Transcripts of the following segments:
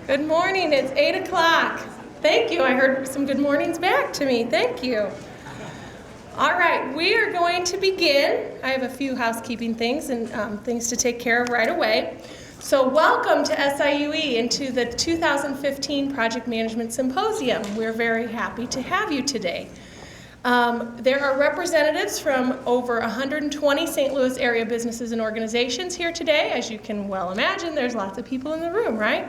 Good morning. It's 8 o'clock. Thank you. I heard some good mornings back to me. Thank you. All right, we are going to begin. I have a few housekeeping things and things to take care of right away. So welcome to SIUE and to the 2015 Project Management Symposium. We're very happy to have you today. There are representatives from over 120 St. Louis area businesses and organizations here today. As you can well imagine, there's lots of people in the room, right?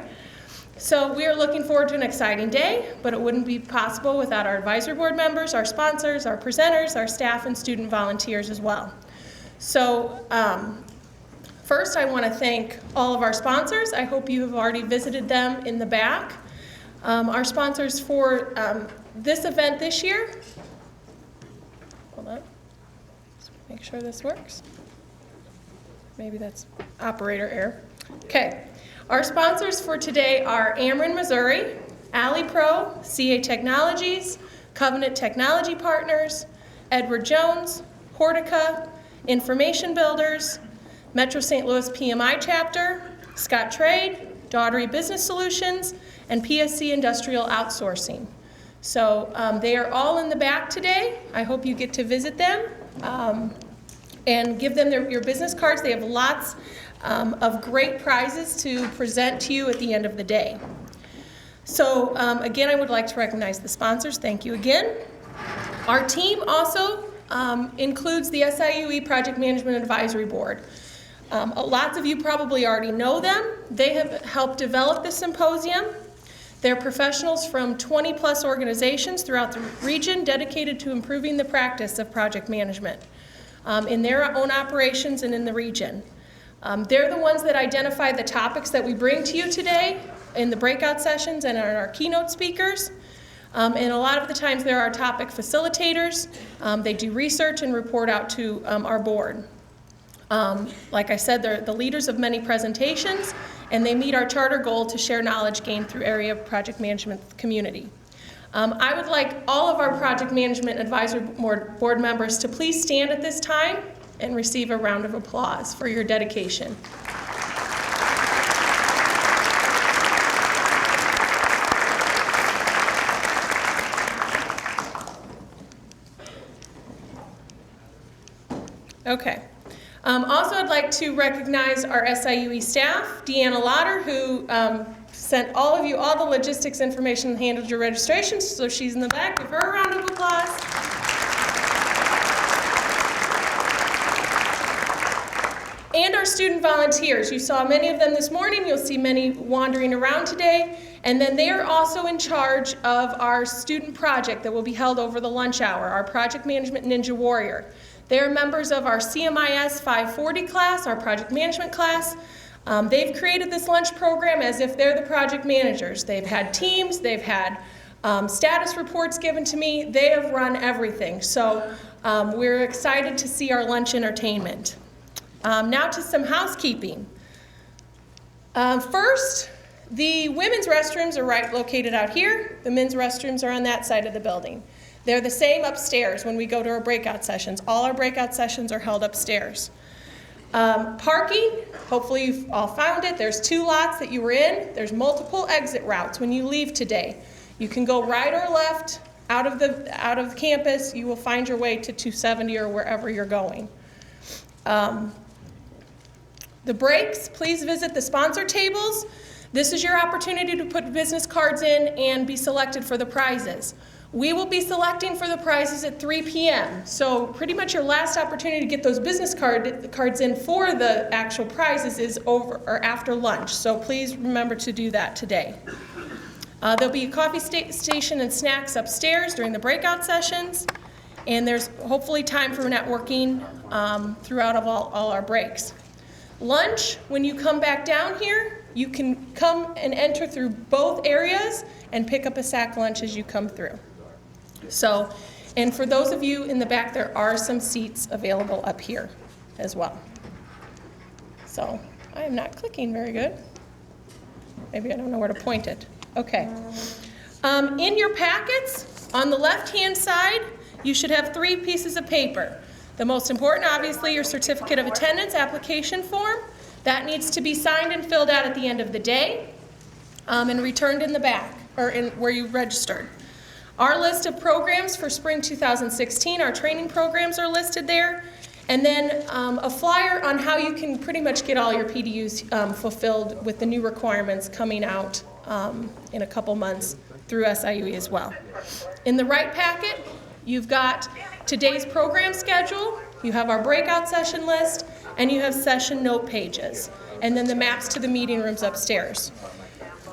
So we are looking forward to an exciting day, but it wouldn't be possible without our advisory board members, our sponsors, our presenters, our staff, and student volunteers as well. So first I want to thank all of our sponsors. I hope you have already visited them in the back. Our sponsors for this event this year, hold on, just make sure this works. Maybe that's operator error. Okay. Our sponsors for today are Ameren, Missouri, AliPro, CA Technologies, Covenant Technology Partners, Edward Jones, Hortica, Information Builders, Metro St. Louis PMI Chapter, Scott Trade, Daughtery Business Solutions, and PSC Industrial Outsourcing. So they are all in the back today. I hope you get to visit them and give them your business cards. They have lots of great prizes to present to you at the end of the day. So again, I would like to recognize the sponsors. Thank you again. Our team also includes the SIUE Project Management Advisory Board. Lots of you probably already know them. They have helped develop the symposium. They're professionals from 20 plus organizations throughout the region dedicated to improving the practice of project management in their own operations and in the region. They're the ones that identify the topics that we bring to you today in the breakout sessions and are our keynote speakers. And a lot of the times they're our topic facilitators. They do research and report out to our board. Like I said, they're the leaders of many presentations, and they meet our charter goal to share knowledge gained through area project management community. I would like all of our project management advisory board members to please stand at this time and receive a round of applause for your dedication. Okay. Also, I'd like to recognize our SIUE staff, Deanna Lauder, who sent all of you all the logistics information and handled your registrations, so she's in the back. Give her a round of applause. And our student volunteers. You saw many of them this morning. You'll see many wandering around today. And then they are also in charge of our student project that will be held over the lunch hour, our Project Management Ninja Warrior. They are members of our CMIS 540 class, our project management class. They've created this lunch program as if they're the project managers. They've had teams, they've had status reports given to me. They have run everything. So we're excited to see our lunch entertainment. Now to some housekeeping. First, the women's restrooms are located out here. The men's restrooms are on that side of the building. They're the same upstairs when we go to our breakout sessions. All our breakout sessions are held upstairs. Parking, hopefully you've all found it. There's 2 lots that you were in. There's multiple exit routes when you leave today. You can go right or left out of campus. You will find your way to 270 or wherever you're going. The breaks, please visit the sponsor tables. This is your opportunity to put business cards in and be selected for the prizes. We will be selecting for the prizes at 3 p.m. So pretty much your last opportunity to get those business cards in for the actual prizes is over or after lunch. So please remember to do that today. There'll be a coffee station and snacks upstairs during the breakout sessions. And there's hopefully time for networking throughout all our breaks. Lunch, when you come back down here, you can come and enter through both areas and pick up a sack lunch as you come through. So, and for those of you in the back, there are some seats available up here as well. So, I am not clicking very good. Maybe I don't know where to point it. Okay. In your packets, on the left-hand side, you should have 3 pieces of paper. The most important, obviously, your certificate of attendance application form. That needs to be signed and filled out at the end of the day. and returned in the back, or in where you registered. Our list of programs for spring 2016, our training programs are listed there. And then a flyer on how you can pretty much get all your PDUs fulfilled with the new requirements coming out in a couple months through SIUE as well. In the right packet, you've got today's program schedule, you have our breakout session list, and you have session note pages, and then the maps to the meeting rooms upstairs.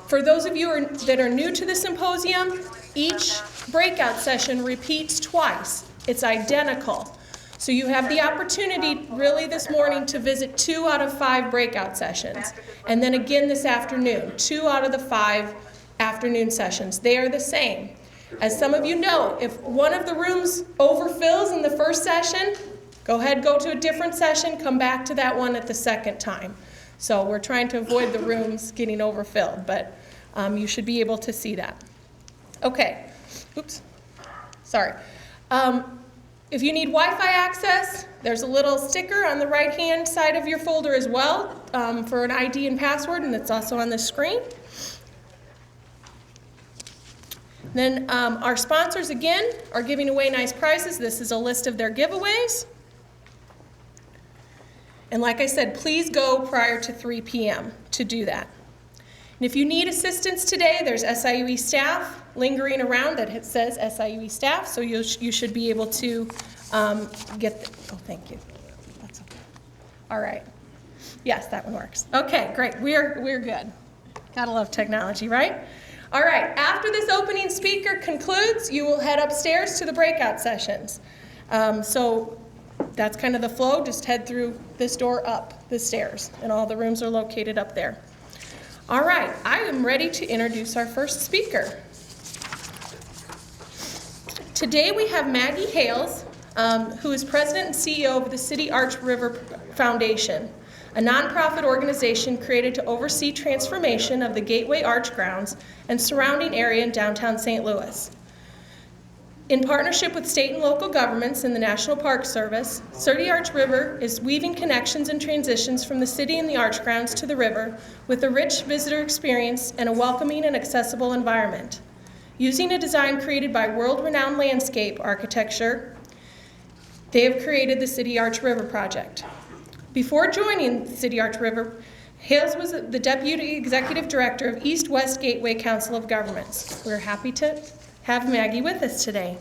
For those of you that are new to the symposium, each breakout session repeats twice. It's identical. So you have the opportunity really this morning to visit 2 out of 5 breakout sessions. And then again this afternoon, 2 out of the 5 afternoon sessions. They are the same. As some of you know, if one of the rooms overfills in the first session, go ahead, go to a different session, come back to that one at the second time. So we're trying to avoid the rooms getting overfilled, but you should be able to see that. Okay, oops, sorry. If you need Wi-Fi access, there's a little sticker on the right-hand side of your folder as well for an ID and password, and it's also on the screen. Then our sponsors, again, are giving away nice prizes. This is a list of their giveaways. And like I said, please go prior to 3 p.m. to do that. And if you need assistance today, there's SIUE staff lingering around that says SIUE staff, so you should be able to get oh, thank you. That's okay. All right. Yes, that one works. Okay, great. We're good. Gotta love technology, right? All right, after this opening speaker concludes, you will head upstairs to the breakout sessions. So that's kind of the flow. Just head through this door up the stairs, and all the rooms are located up there. All right, I am ready to introduce our first speaker. Today we have Maggie Hales, who is President and CEO of the City Arch River Foundation, a nonprofit organization created to oversee transformation of the Gateway Arch grounds and surrounding area in downtown St. Louis. In partnership with state and local governments and the National Park Service, City Arch River is weaving connections and transitions from the city and the arch grounds to the river with a rich visitor experience and a welcoming and accessible environment. Using a design created by world-renowned landscape architecture, they have created the City Arch River project. Before joining City Arch River, Hales was the Deputy Executive Director of East-West Gateway Council of Governments. We're happy to have Maggie with us today.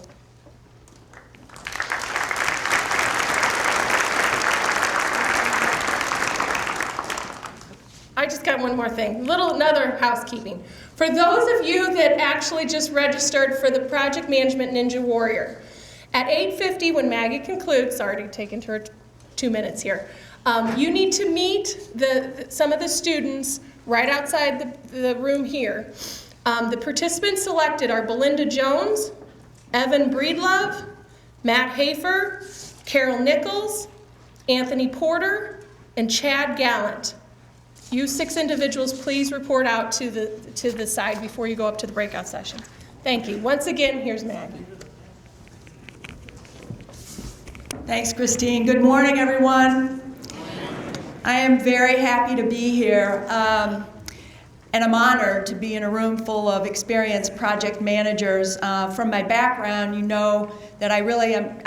I just got one more thing, another housekeeping. For those of you that actually just registered for the Project Management Ninja Warrior, at 8:50 when Maggie concludes, sorry to take into her 2 minutes here, you need to meet some of the students right outside the room here. The participants selected are Belinda Jones, Evan Breedlove, Matt Hafer, Carol Nichols, Anthony Porter, and Chad Gallant. You 6 individuals, please report out to the side before you go up to the breakout session. Thank you. Once again, here's Maggie. Thanks, Christine. Good morning, everyone. I am very happy to be here, and I'm honored to be in a room full of experienced project managers. From my background, you know that I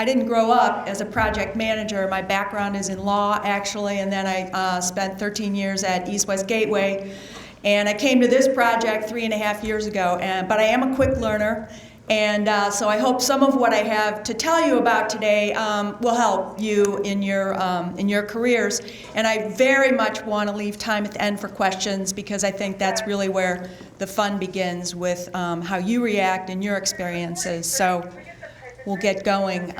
didn't grow up as a project manager. My background is in law, actually, and then I spent 13 years at East-West Gateway, and I came to this project 3.5 years ago, but I am a quick learner. And so I hope some of what I have to tell you about today will help you in your careers. And I very much want to leave time at the end for questions, because I think that's really where the fun begins, with how you react and your experiences. So we'll get going.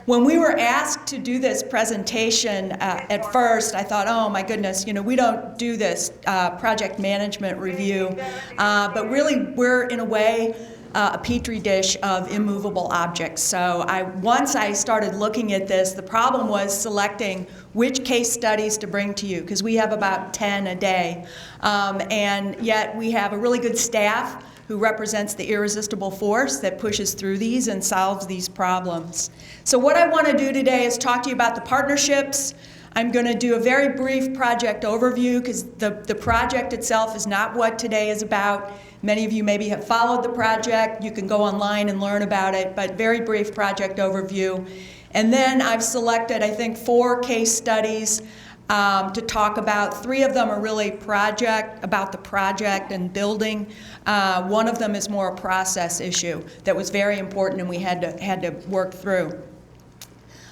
When we were asked to do this presentation at first, I thought, oh my goodness, we don't do this project management review. But really, we're in a way a petri dish of immovable objects. So once I started looking at this, the problem was selecting which case studies to bring to you, because we have about 10 a day. And yet we have a really good staff who represents the irresistible force that pushes through these and solves these problems. So what I want to do today is talk to you about the partnerships I'm going to do a very brief project overview because the project itself is not what today is about. Many of you maybe have followed the project. You can go online and learn about it, but very brief project overview. And then I've selected, I think, 4 case studies to talk about. 3 of them are really about the project and building. One of them is more a process issue that was very important and we had to work through.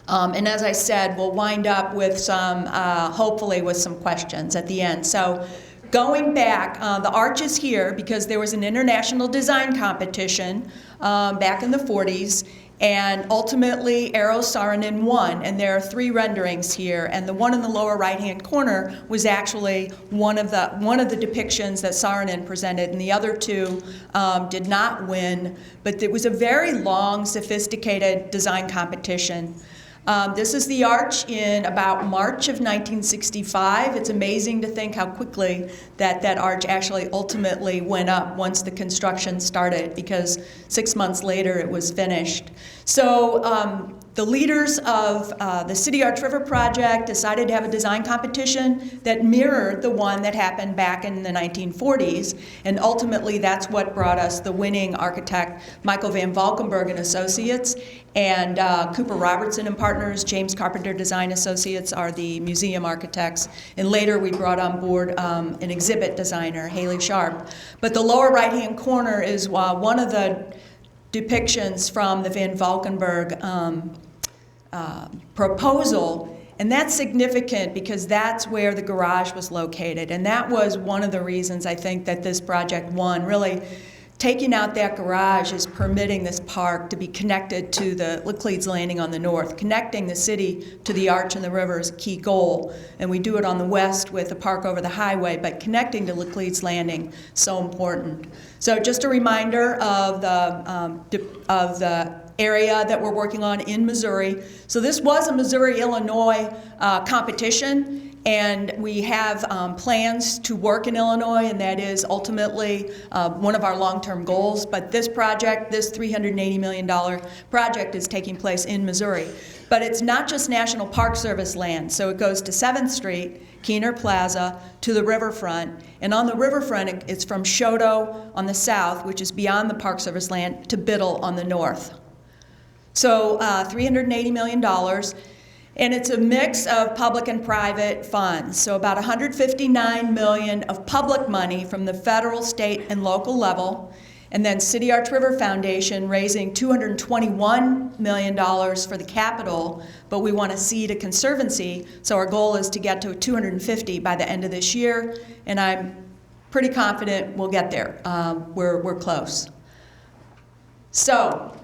And as I said, we'll wind up with some, hopefully with some questions at the end. So going back, the arch is here because there was an international design competition back in the 40s, and ultimately Eero Saarinen won, and there are 3 renderings here, and the one in the lower right-hand corner was actually one of the depictions that Saarinen presented, and the other 2 did not win, but it was a very long, sophisticated design competition. This is the arch in about March of 1965. It's amazing to think how quickly that arch actually ultimately went up once the construction started, because 6 months later it was finished. So the leaders of the City Arch River project decided to have a design competition that mirrored the one that happened back in the 1940s, and ultimately that's what brought us the winning architect, Michael Van Valkenburg and Associates, and Cooper Robertson and Partners, James Carpenter Design Associates are the museum architects, and later we brought on board an exhibit designer, Haley Sharp. But the lower right-hand corner is one of the depictions from the Van Valkenburg proposal, and that's significant because that's where the garage was located, and that was one of the reasons I think that this project won. Really, taking out that garage is permitting this park to be connected to the Laclede's Landing on the north. Connecting the city to the arch and the river is a key goal, and we do it on the west with the park over the highway, but connecting to Laclede's Landing, so important. So just a reminder of the area that we're working on in Missouri. So this was a Missouri-Illinois competition, and we have plans to work in Illinois, and that is ultimately one of our long-term goals. But this project, this $380 million project, is taking place in Missouri. But it's not just National Park Service land, so it goes to 7th Street, Keener Plaza, to the riverfront, and on the riverfront it's from Choteau on the south, which is beyond the Park Service land, to Biddle on the north. So $380 million, and it's a mix of public and private funds. So about $159 million of public money from the federal, state, and local level, and then City Arch River Foundation raising $221 million for the capital, but we want to seed a conservancy, so our goal is to get to 250 by the end of this year, and I'm pretty confident we'll get there. We're close. So,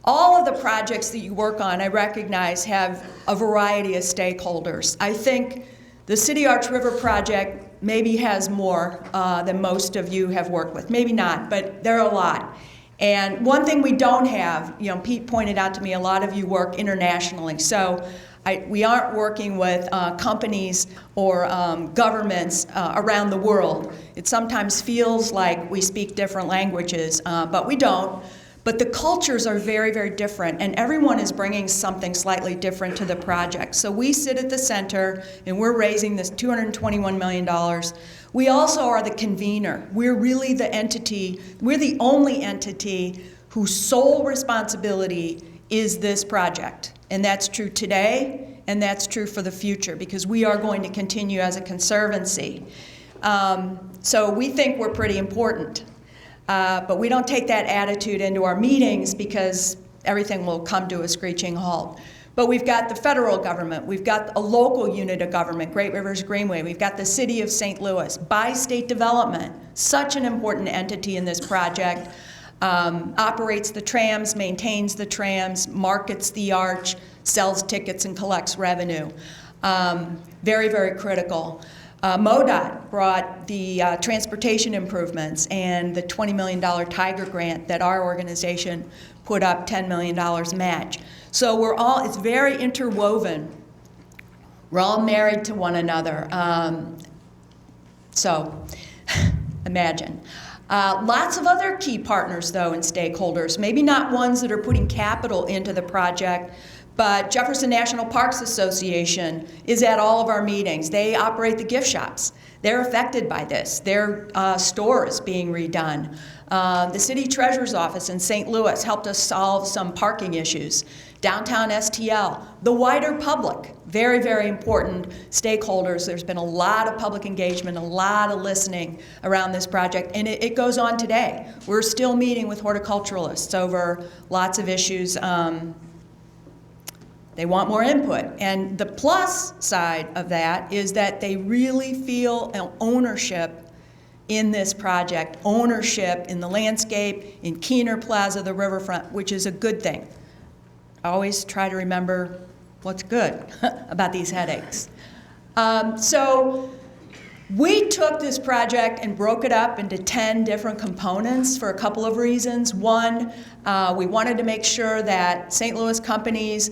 all of the projects that you work on, I recognize, have a variety of stakeholders. I think the City Arch River project maybe has more than most of you have worked with. Maybe not, but there are a lot. And one thing we don't have, Pete pointed out to me, a lot of you work internationally. So we aren't working with companies or governments around the world. It sometimes feels like we speak different languages, but we don't. But the cultures are very, very different, and everyone is bringing something slightly different to the project. So we sit at the center, and we're raising this $221 million. We also are the convener. We're really the entity, we're the only entity whose sole responsibility is this project. And that's true today, and that's true for the future, because we are going to continue as a conservancy. So we think we're pretty important. But we don't take that attitude into our meetings because everything will come to a screeching halt. But we've got the federal government, we've got a local unit of government, Great Rivers Greenway, we've got the City of St. Louis, Bi-State Development, such an important entity in this project, operates the trams, maintains the trams, markets the arch, sells tickets and collects revenue. Very, very critical. MoDOT brought the transportation improvements and the $20 million Tiger grant that our organization put up $10 million match. So it's very interwoven. We're all married to one another. So imagine. Lots of other key partners, though, and stakeholders, maybe not ones that are putting capital into the project, But Jefferson National Parks Association is at all of our meetings. They operate the gift shops. They're affected by this. Their store is being redone. The city treasurer's office in St. Louis helped us solve some parking issues. Downtown STL, the wider public, very, very important stakeholders. There's been a lot of public engagement, a lot of listening around this project, and it goes on today. We're still meeting with horticulturalists over lots of issues. They want more input. And the plus side of that is that they really feel an ownership in this project, ownership in the landscape, in Keener Plaza, the riverfront, which is a good thing. I always try to remember what's good about these headaches. So we took this project and broke it up into 10 different components for a couple of reasons. One, we wanted to make sure that St. Louis companies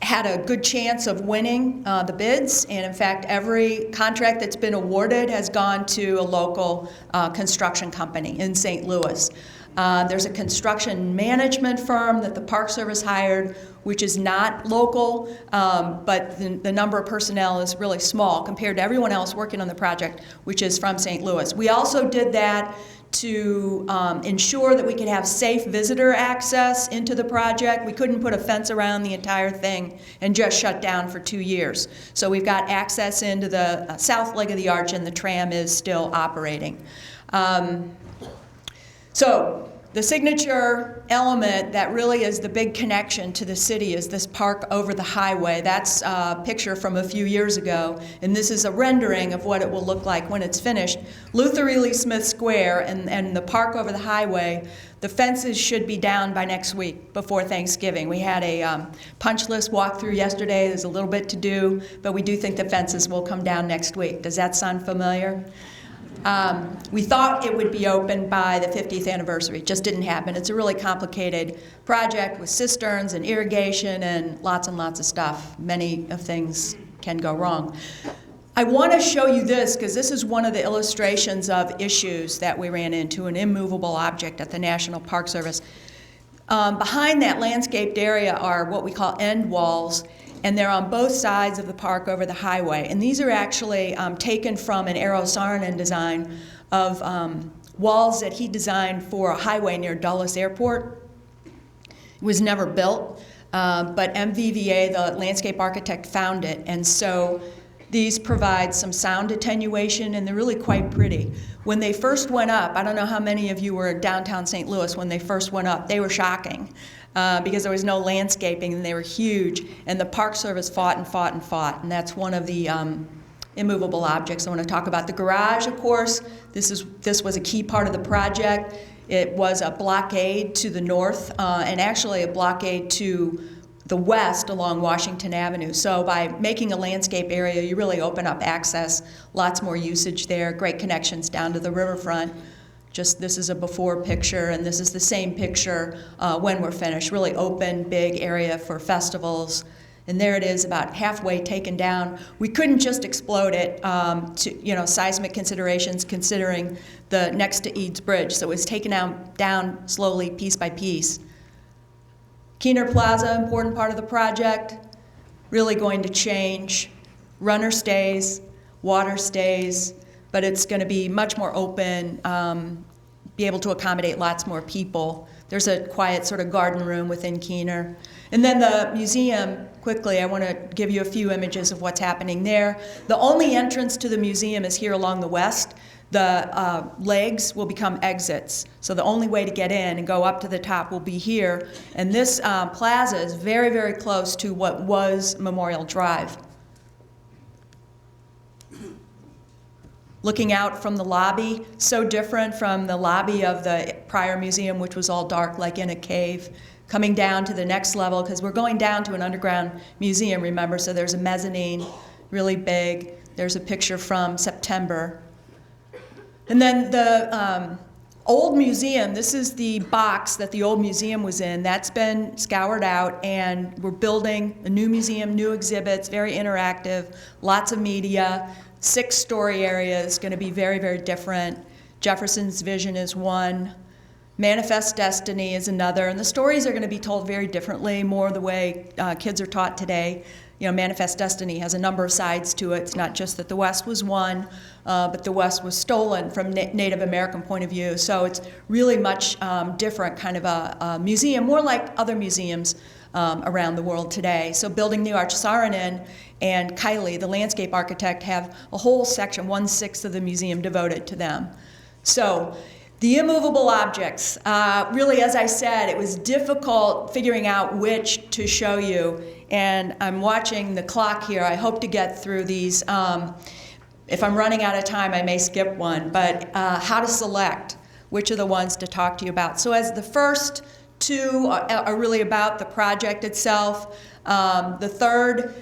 had a good chance of winning the bids, and in fact, every contract that's been awarded has gone to a local construction company in St. Louis. There's a construction management firm that the Park Service hired, which is not local, but the number of personnel is really small compared to everyone else working on the project, which is from St. Louis. We also did that to ensure that we could have safe visitor access into the project. We couldn't put a fence around the entire thing and just shut down for 2 years. So we've got access into the south leg of the arch, and the tram is still operating. So the signature element that really is the big connection to the city is this park over the highway. That's a picture from a few years ago, and this is a rendering of what it will look like when it's finished. Luther Ely Smith Square and the park over the highway, the fences should be down by next week before Thanksgiving. We had a punch list walkthrough yesterday. There's a little bit to do, but we do think the fences will come down next week. Does that sound familiar? We thought it would be open by the 50th anniversary. It just didn't happen. It's a really complicated project with cisterns and irrigation and lots of stuff. Many of things can go wrong. I want to show you this because this is one of the illustrations of issues that we ran into, an immovable object at the National Park Service. Behind that landscaped area are what we call end walls, and they're on both sides of the park over the highway. And these are actually taken from an Eero Saarinen design of walls that he designed for a highway near Dulles Airport. It was never built, but MVVA, the landscape architect, found it. And so these provide some sound attenuation, and they're really quite pretty. When they first went up, I don't know how many of you were downtown St. Louis when they first went up, they were shocking. Because there was no landscaping, and they were huge, and the Park Service fought and fought and fought, and that's one of the immovable objects I want to talk about. The garage, of course, this was a key part of the project. It was a blockade to the north, and actually a blockade to the west along Washington Avenue. So by making a landscape area, you really open up access, lots more usage there, great connections down to the riverfront. Just this is a before picture, and this is the same picture when we're finished. Really open, big area for festivals. And there it is, about halfway taken down. We couldn't just explode it to, seismic considerations, considering the next to Eads Bridge. So it was taken down slowly, piece by piece. Keener Plaza, important part of the project, really going to change. Runner stays, water stays, but it's going to be much more open, be able to accommodate lots more people. There's a quiet sort of garden room within Keener. And then the museum, quickly, I want to give you a few images of what's happening there. The only entrance to the museum is here along the west. The legs will become exits. So the only way to get in and go up to the top will be here. And this plaza is very, very close to what was Memorial Drive. Looking out from the lobby, so different from the lobby of the prior museum, which was all dark like in a cave. Coming down to the next level, because we're going down to an underground museum, remember, so there's a mezzanine, really big. There's a picture from September. And then the old museum, this is the box that the old museum was in. That's been scoured out, and we're building a new museum, new exhibits, very interactive, lots of media. 6-story area is going to be very, very different. Jefferson's vision is one. Manifest Destiny is another, and the stories are going to be told very differently, more the way kids are taught today. You know, Manifest Destiny has a number of sides to it. It's not just that the West was won, but the West was stolen from Native American point of view. So it's really much different kind of a museum, more like other museums around the world today. So Building the Arch Saarinen and Kylie, the landscape architect, have a whole section, 1/6 of the museum devoted to them. So the immovable objects, really, as I said, it was difficult figuring out which to show you. And I'm watching the clock here. I hope to get through these. If I'm running out of time, I may skip one. But how to select which are the ones to talk to you about. So as the first two are really about the project itself. The third,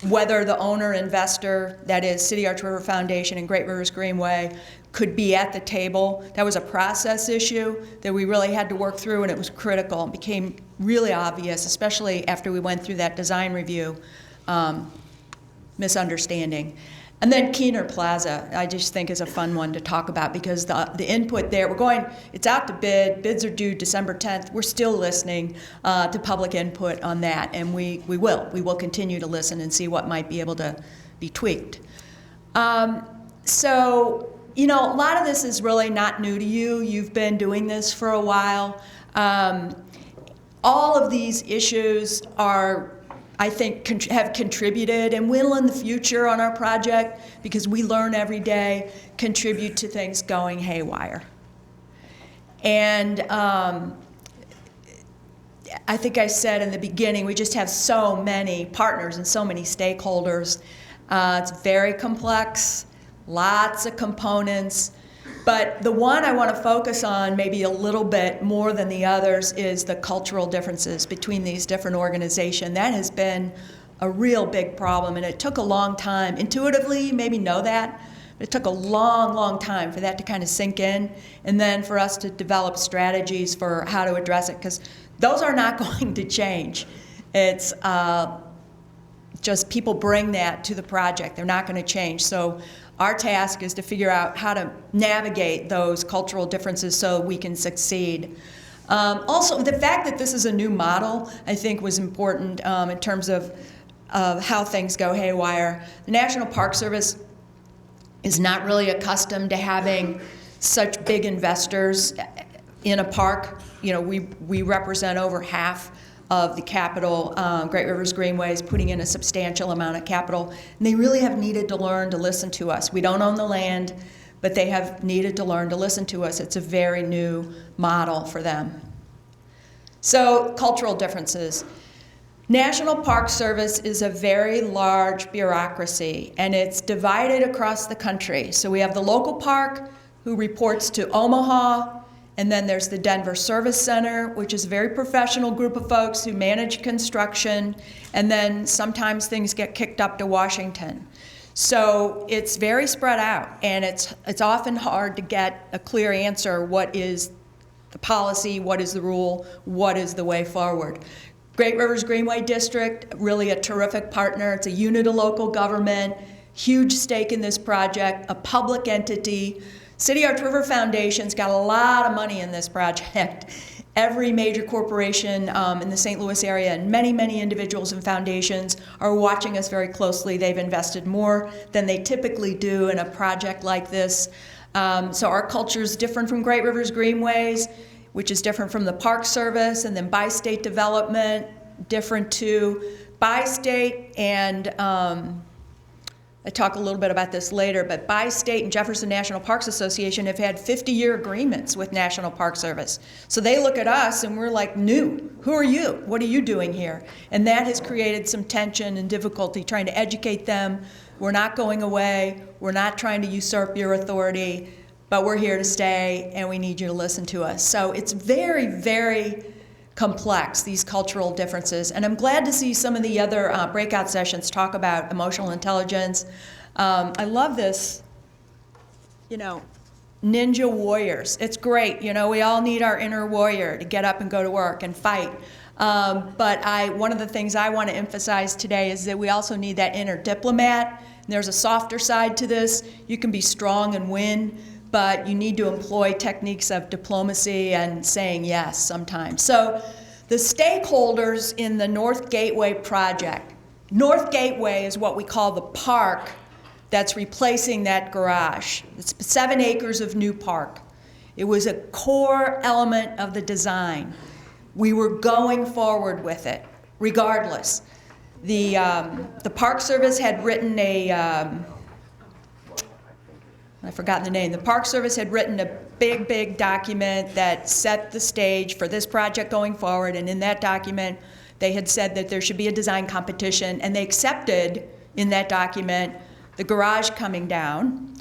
whether the owner, investor, that is City Arch River Foundation and Great Rivers Greenway, could be at the table. That was a process issue that we really had to work through, and it was critical. It became really obvious, especially after we went through that design review, misunderstanding. And then Keener Plaza, I just think is a fun one to talk about because the input there, it's out to bid, bids are due December 10th. We're still listening to public input on that, and we will continue to listen and see what might be able to be tweaked. So, you know, a lot of this is really not new to you. You've been doing this for a while. All of these issues are, I think, have contributed and will in the future on our project, because we learn every day, contribute to things going haywire. And I think I said in the beginning, we just have so many partners and so many stakeholders. It's very complex, lots of components. But the one I want to focus on maybe a little bit more than the others is the cultural differences between these different organizations. That has been a real big problem, and it took a long time. Intuitively, you maybe know that, but it took a long, long time for that to kind of sink in, and then for us to develop strategies for how to address it, because those are not going to change. It's just people bring that to the project. They're not going to change. So our task is to figure out how to navigate those cultural differences so we can succeed. Also, the fact that this is a new model, I think, was important in terms of how things go haywire. The National Park Service is not really accustomed to having such big investors in a park. You know, we represent over half of the capital. Great Rivers Greenway is putting in a substantial amount of capital, and they really have needed to learn to listen to us. We don't own the land, but they have needed to learn to listen to us. It's a very new model for them. So, cultural differences. National Park Service is a very large bureaucracy, and it's divided across the country. So we have the local park, who reports to Omaha, and then there's the Denver Service Center, which is a very professional group of folks who manage construction, and then sometimes things get kicked up to Washington. So it's very spread out, and it's often hard to get a clear answer. What is the policy? What is the rule? What is the way forward? Great Rivers Greenway District, really a terrific partner. It's a unit of local government, huge stake in this project, a public entity. City Arch River Foundation's got a lot of money in this project. Every major corporation in the St. Louis area and many, many individuals and foundations are watching us very closely. They've invested more than they typically do in a project like this. So our culture is different from Great Rivers Greenways, which is different from the Park Service, and then bi-state development, different too. Bi-state and I talk a little bit about this later, but bi-state and Jefferson National Parks Association have had 50-year agreements with National Park Service. So they look at us and we're like, new. Who are you? What are you doing here? And that has created some tension and difficulty trying to educate them. We're not going away. We're not trying to usurp your authority, but we're here to stay and we need you to listen to us. So it's very, very complex, these cultural differences. And I'm glad to see some of the other breakout sessions talk about emotional intelligence. I love this, you know, ninja warriors. It's great, you know, we all need our inner warrior to get up and go to work and fight. But one of the things I want to emphasize today is that we also need that inner diplomat. And there's a softer side to this. You can be strong and win, but you need to employ techniques of diplomacy and saying yes sometimes. So the stakeholders in the North Gateway project, North Gateway is what we call the park that's replacing that garage. It's 7 acres of new park. It was a core element of the design. We were going forward with it, regardless. The Park Service had written I've forgotten the name. The Park Service had written a big document that set the stage for this project going forward, and in that document, they had said that there should be a design competition, and they accepted in that document the garage coming down,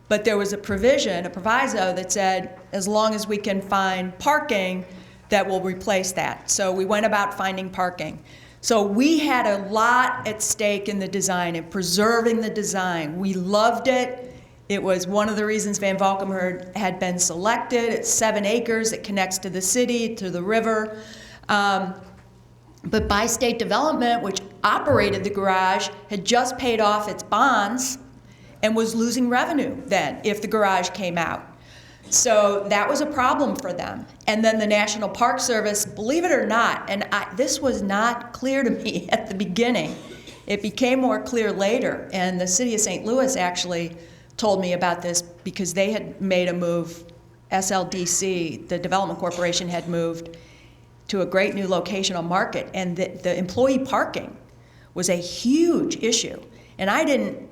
but there was a provision, a proviso that said, as long as we can find parking, that will replace that. So we went about finding parking. So we had a lot at stake in the design and preserving the design. We loved it. It was one of the reasons Van Valkenburg had been selected. It's 7 acres. It connects to the city, to the river. But Bi-State Development, which operated the garage, had just paid off its bonds and was losing revenue then if the garage came out. So that was a problem for them. And then the National Park Service, believe it or not, and this was not clear to me at the beginning. It became more clear later, and the city of St. Louis actually told me about this because they had made a move. SLDC, the Development Corporation, had moved to a great new location on Market, and the employee parking was a huge issue. And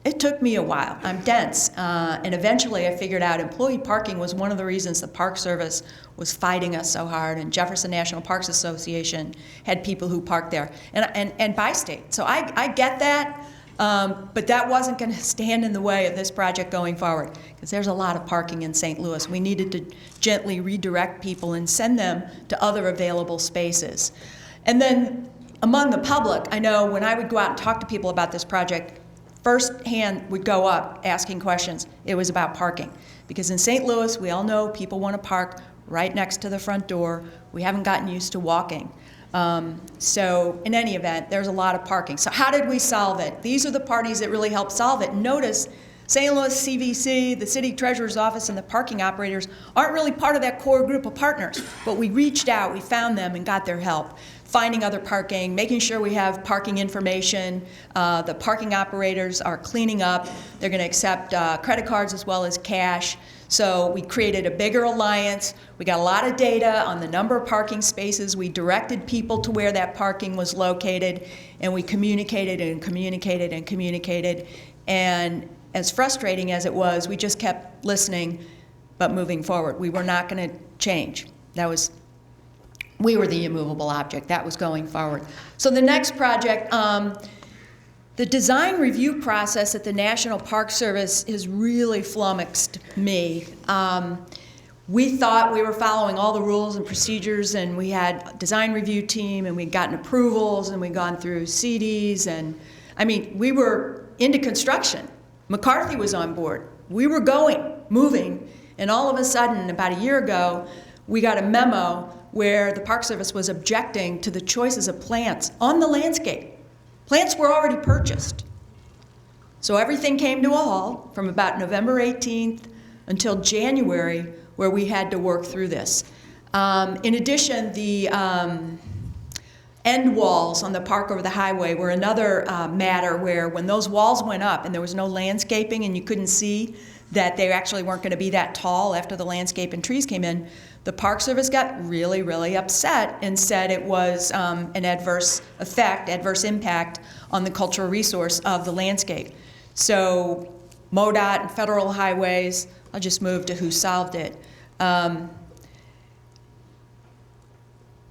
it took me a while. I'm dense. And eventually I figured out employee parking was one of the reasons the Park Service was fighting us so hard, and Jefferson National Parks Association had people who parked there, and Bi-State. So I get that. But that wasn't going to stand in the way of this project going forward, because there's a lot of parking in St. Louis. We needed to gently redirect people and send them to other available spaces. And then among the public, I know when I would go out and talk to people about this project, first hand would go up asking questions. It was about parking. Because in St. Louis, we all know people want to park right next to the front door. We haven't gotten used to walking. So in any event, there's a lot of parking. So how did we solve it? These are the parties that really helped solve it. Notice St. Louis CVC, the City Treasurer's Office, and the parking operators aren't really part of that core group of partners. But we reached out, we found them, and got their help. Finding other parking, making sure we have parking information. The parking operators are cleaning up. They're going to accept credit cards as well as cash. So we created a bigger alliance. We got a lot of data on the number of parking spaces. We directed people to where that parking was located, and we communicated and communicated and communicated. And as frustrating as it was, we just kept listening but moving forward. We were not going to change. We were the immovable object. That was going forward. So the next project, the design review process at the National Park Service has really flummoxed me. We thought we were following all the rules and procedures, and we had a design review team, and we'd gotten approvals, and we'd gone through CDs, and I mean, we were into construction. McCarthy was on board. We were moving, and all of a sudden, about a year ago, we got a memo where the Park Service was objecting to the choices of plants on the landscape. Plants were already purchased. So everything came to a halt from about November 18th until January, where we had to work through this. In addition, the end walls on the park over the highway were another matter where when those walls went up and there was no landscaping and you couldn't see that they actually weren't going to be that tall after the landscape and trees came in, the Park Service got really, really upset and said it was an adverse impact on the cultural resource of the landscape. So MoDOT and Federal Highways, I'll just move to who solved it. The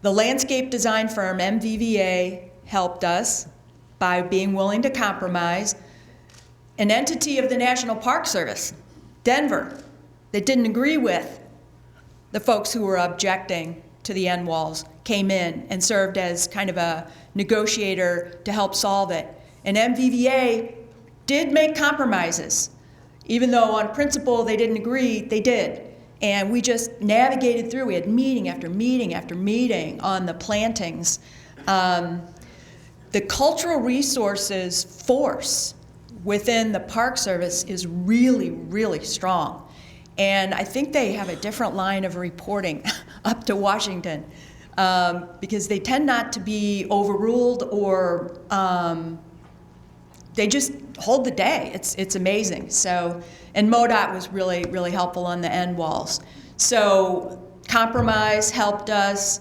landscape design firm, MVVA, helped us by being willing to compromise. An entity of the National Park Service, Denver, that didn't agree with the folks who were objecting to the end walls, came in and served as kind of a negotiator to help solve it. And MVVA did make compromises. Even though on principle they didn't agree, they did. And we just navigated through. We had meeting after meeting after meeting on the plantings. The cultural resources force within the Park Service is really, really strong. And I think they have a different line of reporting up to Washington because they tend not to be overruled or they just hold the day. It's amazing. So, and MoDOT was really, really helpful on the end walls. So compromise helped us.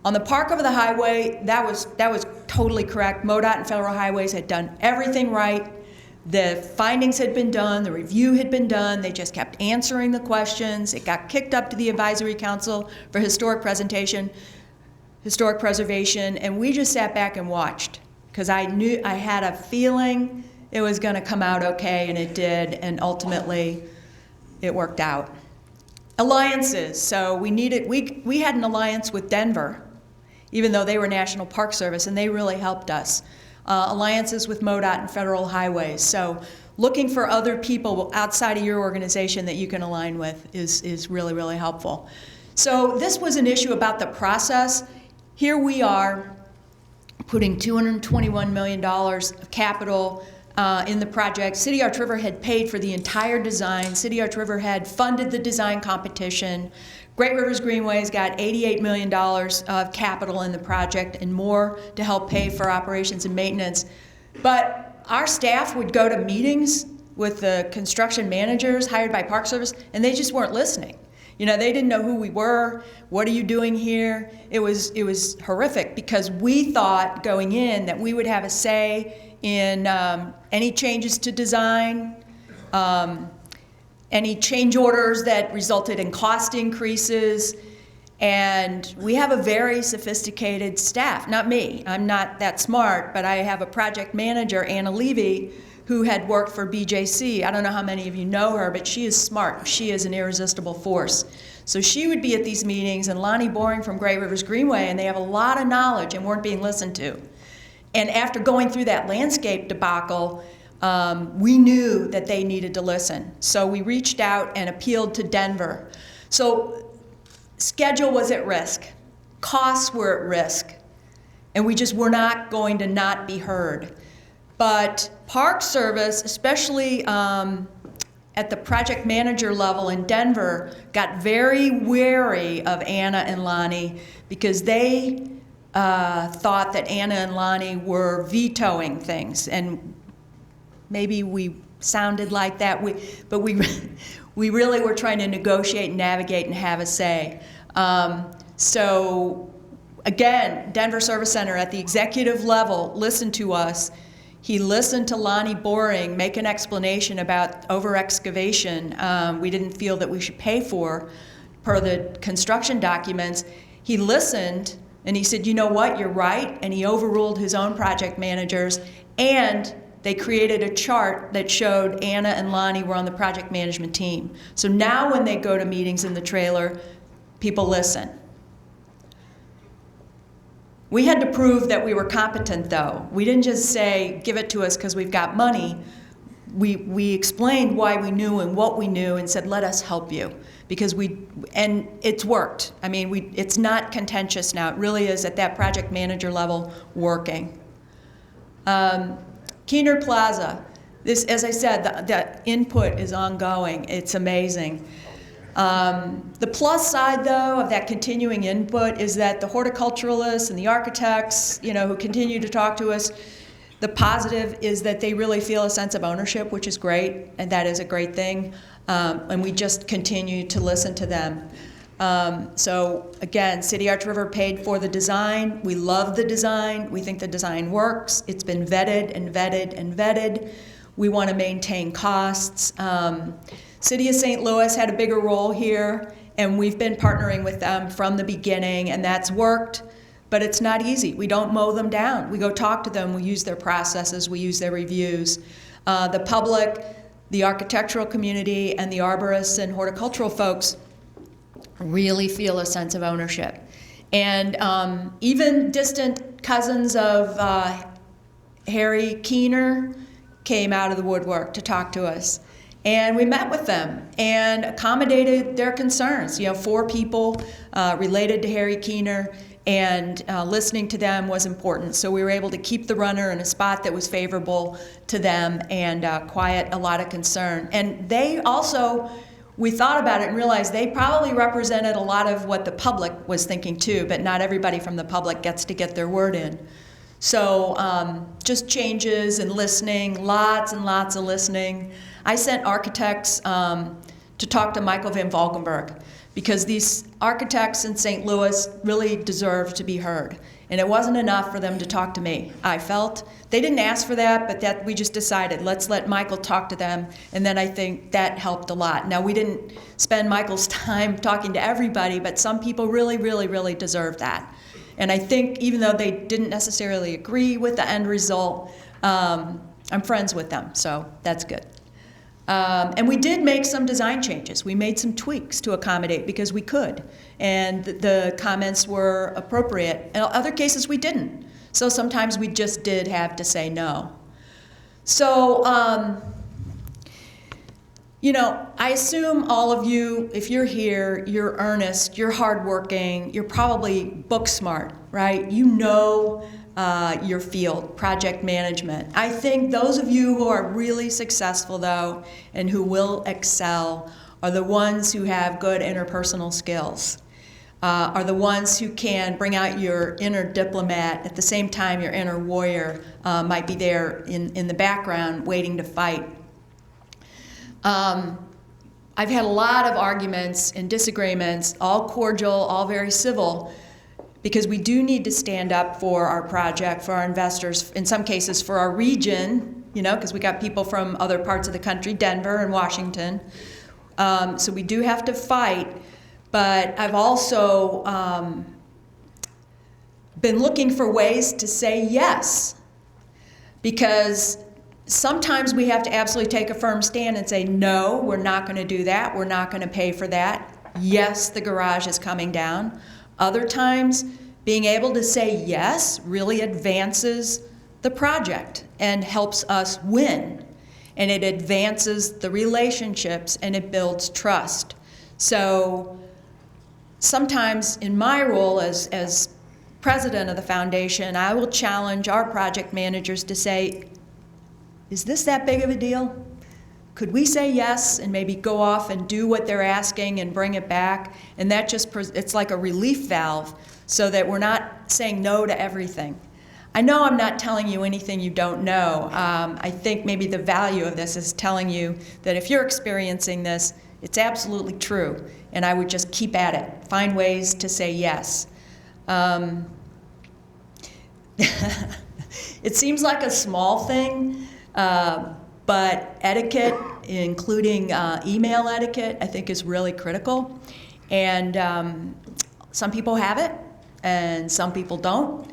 On the park over the highway, that was totally correct. MoDOT and Federal Highways had done everything right. The findings had been done, the review had been done, they just kept answering the questions. It got kicked up to the Advisory Council for Historic Preservation, and we just sat back and watched because I had a feeling it was going to come out okay, and it did, and ultimately it worked out. Alliances, so we had an alliance with Denver, even though they were National Park Service, and they really helped us. Alliances with MoDOT and Federal Highways. So looking for other people outside of your organization that you can align with is really, really helpful. So this was an issue about the process. Here we are putting $221 million of capital in the project. City Arch River had paid for the entire design. City Arch River had funded the design competition. Great Rivers Greenways got $88 million of capital in the project and more to help pay for operations and maintenance. But our staff would go to meetings with the construction managers hired by Park Service, and they just weren't listening. You know, they didn't know who we were. What are you doing here? It was horrific because we thought going in that we would have a say in any changes to design, any change orders that resulted in cost increases. And we have a very sophisticated staff. Not me, I'm not that smart, but I have a project manager, Anna Levy, who had worked for BJC. I don't know how many of you know her, but she is smart. She is an irresistible force. So she would be at these meetings, and Lonnie Boring from Great Rivers Greenway, and they have a lot of knowledge and weren't being listened to. And after going through that landscape debacle, we knew that they needed to listen. So we reached out and appealed to Denver. So schedule was at risk. Costs were at risk. And we just were not going to not be heard. But Park Service, especially at the project manager level in Denver, got very wary of Anna and Lonnie because they thought that Anna and Lonnie were vetoing things. And maybe we sounded like that, but we really were trying to negotiate, navigate, and have a say. So again, Denver Service Center at the executive level listened to us. He listened to Lonnie Boring make an explanation about over-excavation we didn't feel that we should pay for per the construction documents. He listened and he said, you know what, you're right, and he overruled his own project managers, and they created a chart that showed Anna and Lonnie were on the project management team. So now when they go to meetings in the trailer, people listen. We had to prove that we were competent, though. We didn't just say, give it to us because we've got money. We explained why we knew and what we knew and said, let us help you. Because and it's worked. I mean, it's not contentious now. It really is at that project manager level working. Keener Plaza, this, as I said, the input is ongoing. It's amazing. The plus side, though, of that continuing input is that the horticulturalists and the architects, who continue to talk to us, the positive is that they really feel a sense of ownership, which is great, and that is a great thing. And we just continue to listen to them. So again, City Arch River paid for the design. We love the design. We think the design works. It's been vetted and vetted and vetted. We want to maintain costs. City of St. Louis had a bigger role here, and we've been partnering with them from the beginning, and that's worked, but it's not easy. We don't mow them down. We go talk to them. We use their processes. We use their reviews. The public, the architectural community, and the arborists and horticultural folks really feel a sense of ownership. And even distant cousins of Harry Keener came out of the woodwork to talk to us. And we met with them and accommodated their concerns. 4 people related to Harry Keener, and listening to them was important. So we were able to keep the runner in a spot that was favorable to them and quiet a lot of concern. And they also we thought about it and realized they probably represented a lot of what the public was thinking too, but not everybody from the public gets to get their word in. So just changes and listening, lots and lots of listening. I sent architects to talk to Michael Van Valkenburg because these architects in St. Louis really deserve to be heard. And it wasn't enough for them to talk to me. I felt they didn't ask for that, but that we just decided, let's let Michael talk to them, and then I think that helped a lot. Now, we didn't spend Michael's time talking to everybody, but some people really, really, really deserve that. And I think even though they didn't necessarily agree with the end result, I'm friends with them, so that's good. And we did make some design changes. We made some tweaks to accommodate because we could. And the comments were appropriate. In other cases, we didn't. So sometimes we just did have to say no. So, you know, I assume all of you, if you're here, you're earnest, you're hardworking, you're probably book smart, right? You know your field, project management. I think those of you who are really successful, though, and who will excel are the ones who have good interpersonal skills, are the ones who can bring out your inner diplomat at the same time your inner warrior might be there in the background waiting to fight. I've had a lot of arguments and disagreements, all cordial, all very civil, because we do need to stand up for our project, for our investors, in some cases for our region, you know, because we got people from other parts of the country, Denver and Washington. So we do have to fight, but I've also been looking for ways to say yes, because sometimes we have to absolutely take a firm stand and say, no, we're not going to do that. We're not going to pay for that. Yes, the garage is coming down. Other times, being able to say yes really advances the project and helps us win. And it advances the relationships and it builds trust. So sometimes in my role as president of the foundation, I will challenge our project managers to say, is this that big of a deal? Could we say yes and maybe go off and do what they're asking and bring it back? And that just, it's like a relief valve so that we're not saying no to everything. I know I'm not telling you anything you don't know. I think maybe the value of this is telling you that if you're experiencing this, it's absolutely true. And I would just keep at it. Find ways to say yes. It seems like a small thing, but etiquette, including email etiquette, I think is really critical. And some people have it, and some people don't.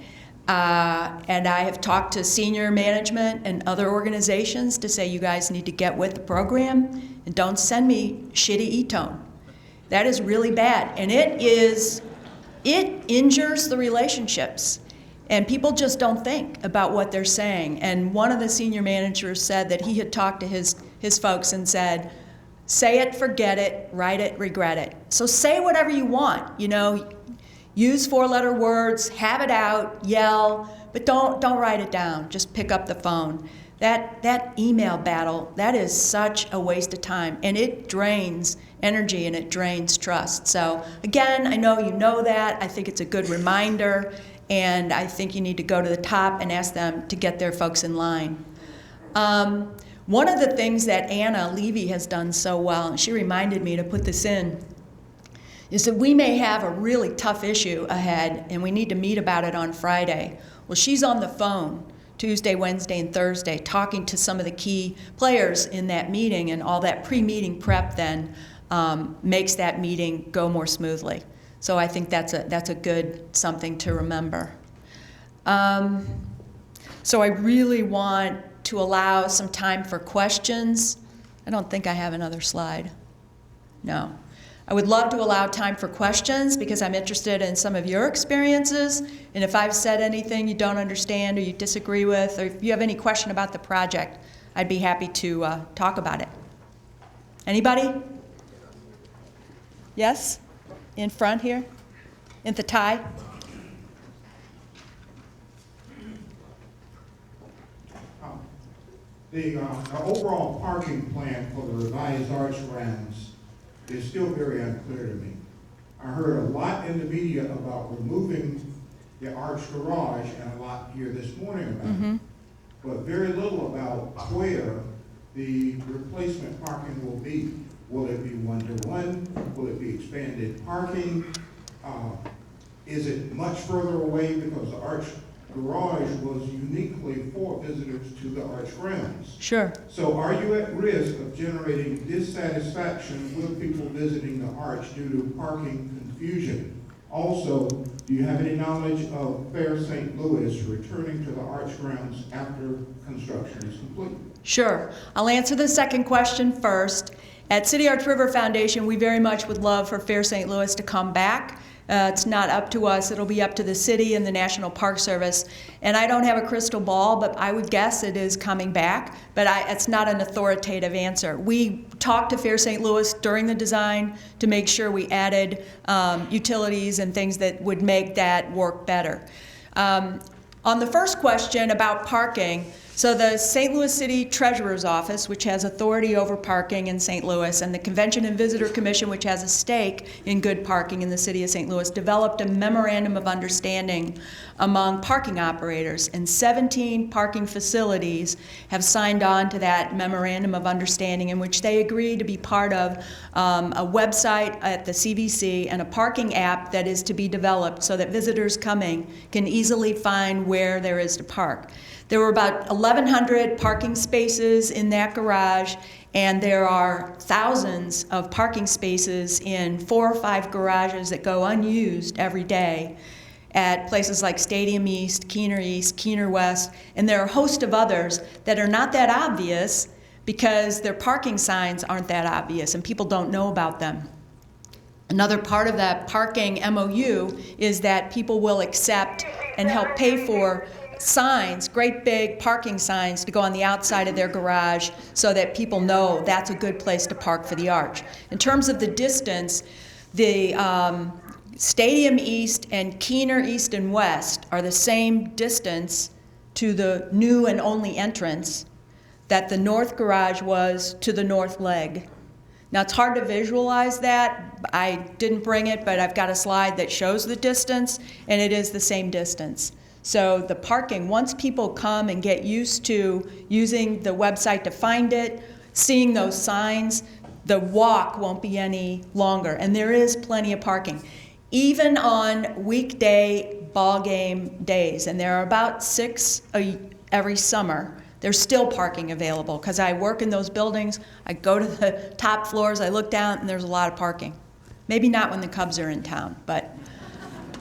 And I have talked to senior management and other organizations to say, you guys need to get with the program and don't send me shitty e-tone. That is really bad. And it injures the relationships. And people just don't think about what they're saying. And one of the senior managers said that he had talked to his folks and said, say it, forget it, write it, regret it. So say whatever you want, you know, use four-letter words, have it out, yell, but don't write it down. Just pick up the phone. That email battle, that is such a waste of time, and it drains energy and it drains trust. So again, I know you know that. I think it's a good reminder. And I think you need to go to the top and ask them to get their folks in line. One of the things that Anna Levy has done so well, and she reminded me to put this in, is that we may have a really tough issue ahead and we need to meet about it on Friday. Well, she's on the phone Tuesday, Wednesday, and Thursday talking to some of the key players in that meeting, and all that pre-meeting prep then makes that meeting go more smoothly. So I think that's a good something to remember. So I really want to allow some time for questions. I don't think I have another slide. No. I would love to allow time for questions because I'm interested in some of your experiences. And if I've said anything you don't understand or you disagree with, or if you have any question about the project, I'd be happy to talk about it. Anybody? Yes? In front here, in the tie. The overall parking plan for the revised arch grounds, is still very unclear to me. I heard a lot in the media about removing the arch garage and a lot here this morning about it, but very little about where the replacement parking will be. Will it be one-to-one? Will it be expanded parking? Is it much further away because the arch garage was uniquely for visitors to the arch grounds? Sure. So are you at risk of generating dissatisfaction with people visiting the arch due to parking confusion? Also, do you have any knowledge of Fair St. Louis returning to the arch grounds after construction is complete? Sure. I'll answer the second question first. At City Arch River Foundation, we very much would love for Fair St. Louis to come back. It's not up to us. It'll be up to the city and the National Park Service. And I don't have a crystal ball, but I would guess it is coming back. But it's not an authoritative answer. We talked to Fair St. Louis during the design to make sure we added utilities and things that would make that work better. On the first question about parking, so the St. Louis City Treasurer's Office, which has authority over parking in St. Louis, and the Convention and Visitor Commission, which has a stake in good parking in the city of St. Louis, developed a memorandum of understanding among parking operators, and 17 parking facilities have signed on to that memorandum of understanding in which they agree to be part of a website at the CVC and a parking app that is to be developed so that visitors coming can easily find where there is to park. There were about 1,100 parking spaces in that garage, and there are thousands of parking spaces in 4 or 5 garages that go unused every day at places like Stadium East, Keener West, and there are a host of others that are not that obvious because their parking signs aren't that obvious and people don't know about them. Another part of that parking MOU is that people will accept and help pay for signs, great big parking signs to go on the outside of their garage so that people know that's a good place to park for the arch. In terms of the distance, the Stadium East and Keener East and West are the same distance to the new and only entrance that the north garage was to the north leg. Now it's hard to visualize that. I didn't bring it, but I've got a slide that shows the distance, and it is the same distance. So the parking, once people come and get used to using the website to find it, seeing those signs, the walk won't be any longer. And there is plenty of parking. Even on weekday ball game days, and there are about 6 every summer, there's still parking available because I work in those buildings. I go to the top floors, I look down, and there's a lot of parking. Maybe not when the Cubs are in town, but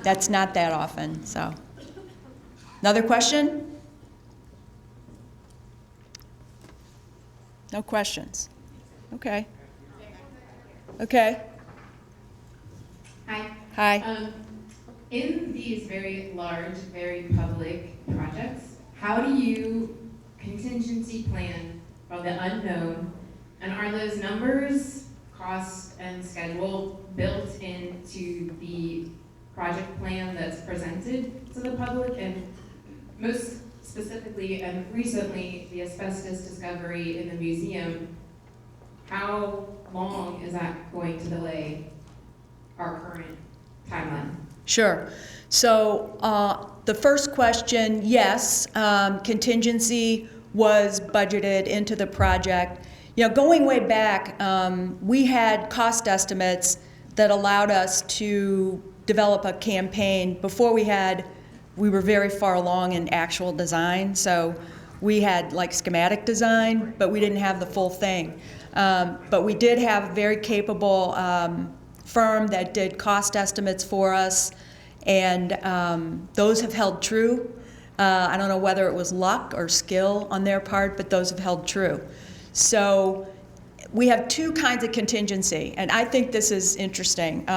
that's not that often, so. Another question? No questions. Okay. Okay. Hi. Hi. In these very large, very public projects, how do you contingency plan for the unknown? And are those numbers, cost, and schedule built into the project plan that's presented to the public? And most specifically and recently, the asbestos discovery in the museum, how long is that going to delay our current timeline? Sure. So the first question, yes, contingency was budgeted into the project. You know, going way back, we had cost estimates that allowed us to develop a campaign before we were very far along in actual design. So we had like schematic design, but we didn't have the full thing. But we did have a very capable firm that did cost estimates for us, and those have held true. I don't know whether it was luck or skill on their part, but those have held true. So we have 2 kinds of contingency, and I think this is interesting.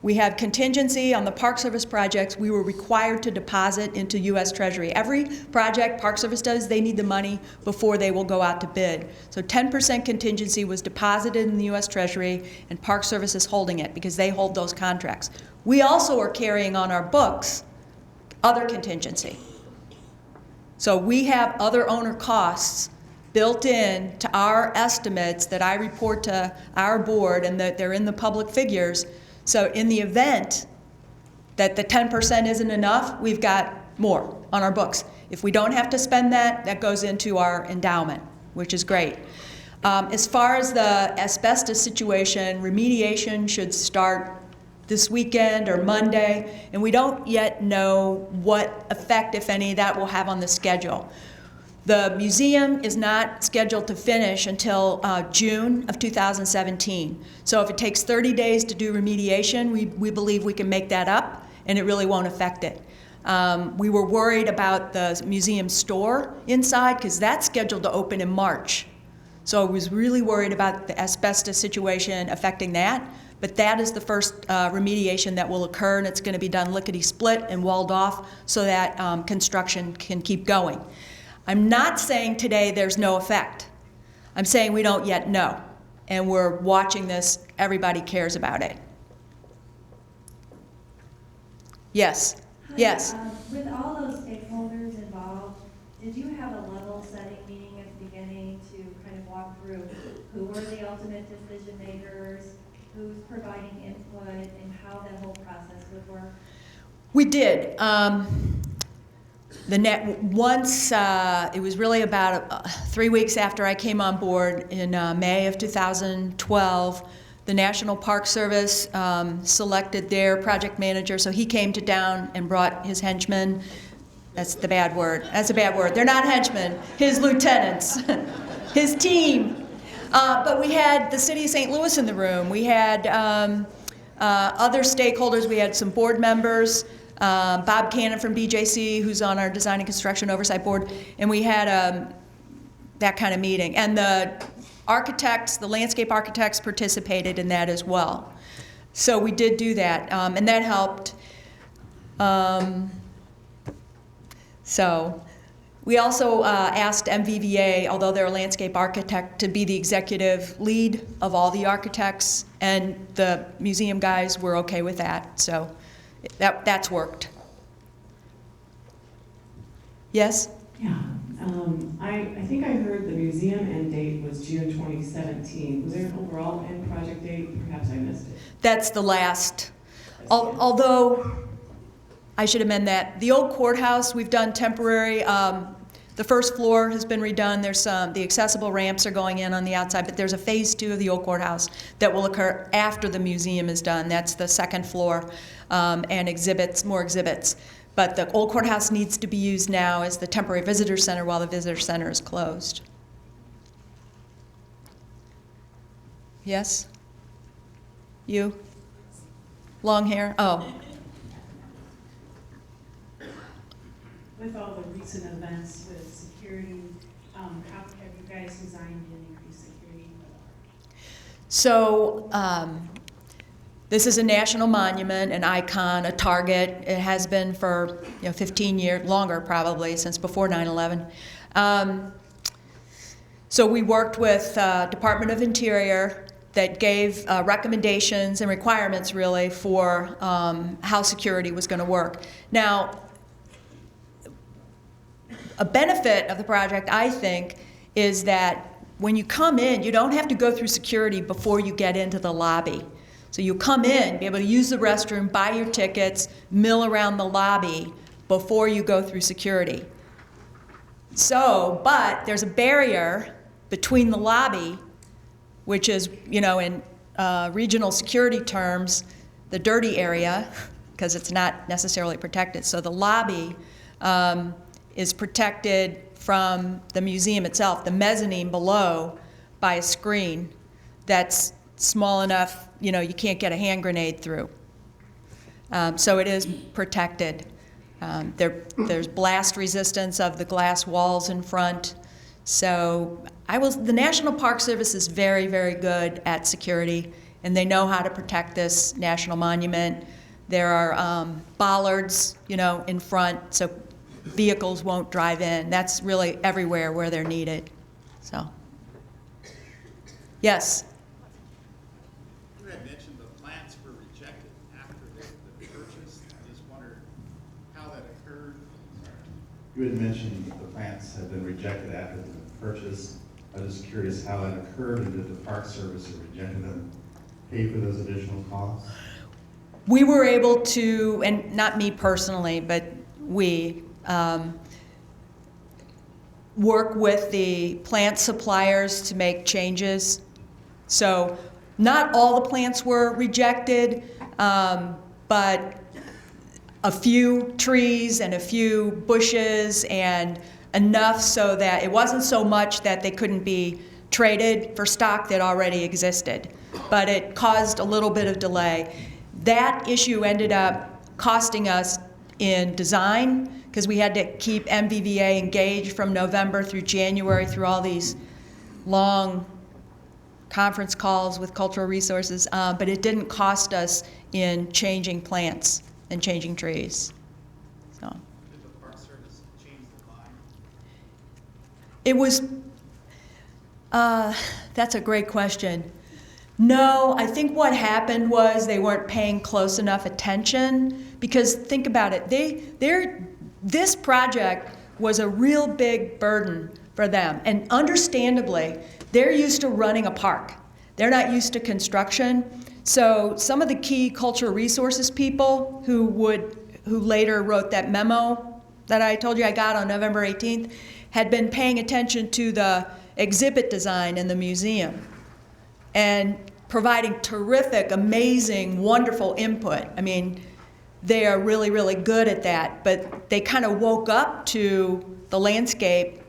We have contingency on the Park Service projects. We were required to deposit into U.S. Treasury. Every project Park Service does, they need the money before they will go out to bid. So 10% contingency was deposited in the U.S. Treasury, and Park Service is holding it because they hold those contracts. We also are carrying on our books other contingency. So we have other owner costs built in to our estimates that I report to our board and that they're in the public figures. So in the event that the 10% isn't enough, we've got more on our books. If we don't have to spend that, that goes into our endowment, which is great. As far as the asbestos situation, remediation should start this weekend or Monday, and we don't yet know what effect, if any, that will have on the schedule. The museum is not scheduled to finish until June of 2017. So if it takes 30 days to do remediation, we believe we can make that up, and it really won't affect it. We were worried about the museum store inside because that's scheduled to open in March. So I was really worried about the asbestos situation affecting that. But that is the first remediation that will occur, and it's going to be done lickety-split and walled off so that construction can keep going. I'm not saying today there's no effect. I'm saying we don't yet know, and we're watching this. Everybody cares about it. Yes. Yes. With all those stakeholders involved, did you have a level-setting meeting at the beginning to kind of walk through who were the ultimate decision makers, who's providing input, and how that whole process would work? We did. Once, it was really about 3 weeks after I came on board in May of 2012, the National Park Service selected their project manager, so he came to town and brought his henchmen. That's the bad word. That's a bad word. They're not henchmen. His lieutenants, his team. But we had the city of St. Louis in the room. We had other stakeholders. We had some board members, Bob Cannon from BJC, who's on our Design and Construction Oversight Board, and we had that kind of meeting. And the architects, the landscape architects participated in that as well. So we did do that, and that helped. So we also asked MVVA, although they're a landscape architect, to be the executive lead of all the architects, and the museum guys were okay with that. So that's worked. Yes? Yeah. I think I heard the museum end date was June 2017. Was there an overall end project date? Perhaps I missed it. That's the last. Although, I should amend that. The old courthouse, we've done temporary. The first floor has been redone. There's the accessible ramps are going in on the outside, but there's a phase 2 of the old courthouse that will occur after the museum is done. That's the second floor, and exhibits, more exhibits. But the old courthouse needs to be used now as the temporary visitor center while the visitor center is closed. Yes? You? Long hair? Oh. With all the recent events with security, how have you guys designed and increased security? So this is a national monument, an icon, a target. It has been for 15 years, longer probably, since before 9/11. So we worked with Department of Interior that gave recommendations and requirements really for how security was going to work. Now, a benefit of the project, I think, is that when you come in, you don't have to go through security before you get into the lobby. So you come in, be able to use the restroom, buy your tickets, mill around the lobby before you go through security. So, but there's a barrier between the lobby, which is, in regional security terms, the dirty area, because it's not necessarily protected. So the lobby is protected from the museum itself, the mezzanine below, by a screen that's small enough, you can't get a hand grenade through. So it is protected. There's blast resistance of the glass walls in front. So the National Park Service is very, very good at security, and they know how to protect this national monument. There are bollards, in front, so vehicles won't drive in. That's really everywhere where they're needed. So, yes. You had mentioned the plants were rejected after the purchase. I just wondered how that occurred. You had mentioned the plants had been rejected after the purchase. I was just curious how that occurred, and did the Park Service or rejected them pay for those additional costs? We were able to, and not me personally, but we work with the plant suppliers to make changes. So not all the plants were rejected, but a few trees and a few bushes, and enough so that it wasn't so much that they couldn't be traded for stock that already existed, but it caused a little bit of delay. That issue ended up costing us in design, because we had to keep MVVA engaged from November through January through all these long conference calls with cultural resources, but it didn't cost us in changing plants and changing trees. So Did the Park Service change their mind? it was, that's a great question. No, I think what happened was they weren't paying close enough attention, because think about it, this project was a real big burden for them, and understandably, they're used to running a park. They're not used to construction. So some of the key cultural resources people who later wrote that memo that I told you I got on November 18th had been paying attention to the exhibit design in the museum and providing terrific, amazing, wonderful input. I mean, they are really, really good at that, but they kind of woke up to the landscape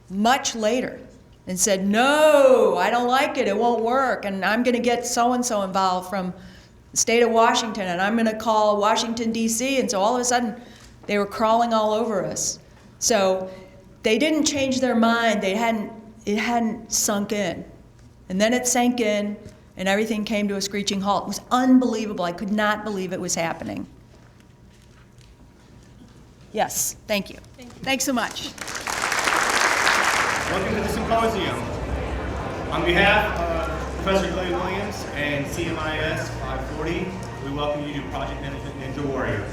much later and said, no, I don't like it, it won't work, and I'm gonna get so-and-so involved from the state of Washington, and I'm gonna call Washington, D.C., and so all of a sudden, they were crawling all over us. So they didn't change their mind, it hadn't sunk in. And then it sank in, and everything came to a screeching halt. It was unbelievable. I could not believe it was happening. Yes, thank you. Thanks so much. Welcome to the Symposium. On behalf of Professor Clay Williams and CMIS 540, we welcome you to Project Management Ninja Warrior.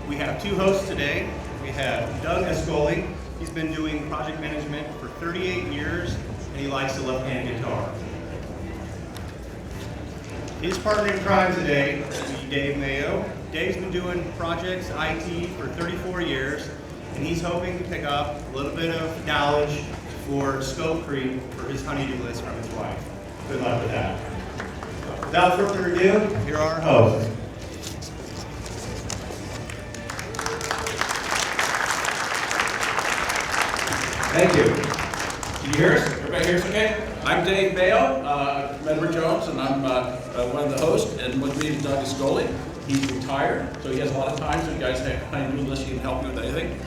We have two hosts today. We have Doug Ascoli. He's been doing project management for 38 years, and he likes the left-hand guitar. His partner in crime today will be Dave Mayo. Dave's been doing projects IT for 34 years, and he's hoping to pick up a little bit of knowledge for Scope Creep for his honey-do list from his wife. Good luck with that. Without further ado, here are our hosts. Thank you. Can you hear us? Everybody hear us okay? I'm Dave Mayo, from Edward Jones, and I'm one of the hosts, and with me is Doug Ascoli. He's retired, so he has a lot of time, so you guys have kind of do this, he can help you with anything.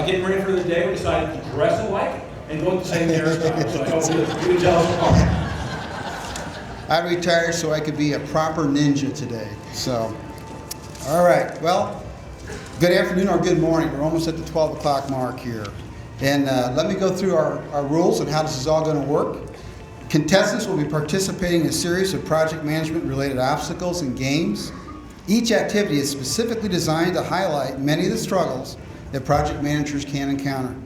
Getting ready for the day, we decided to dress alike and go with the same hairstyle, so I hope you can tell us apart. I retired so I could be a proper ninja today, so. All right, well, good afternoon or good morning. We're almost at the 12 o'clock mark here. And let me go through our rules and how this is all going to work. Contestants will be participating in a series of project management related obstacles and games. Each activity is specifically designed to highlight many of the struggles that project managers can encounter.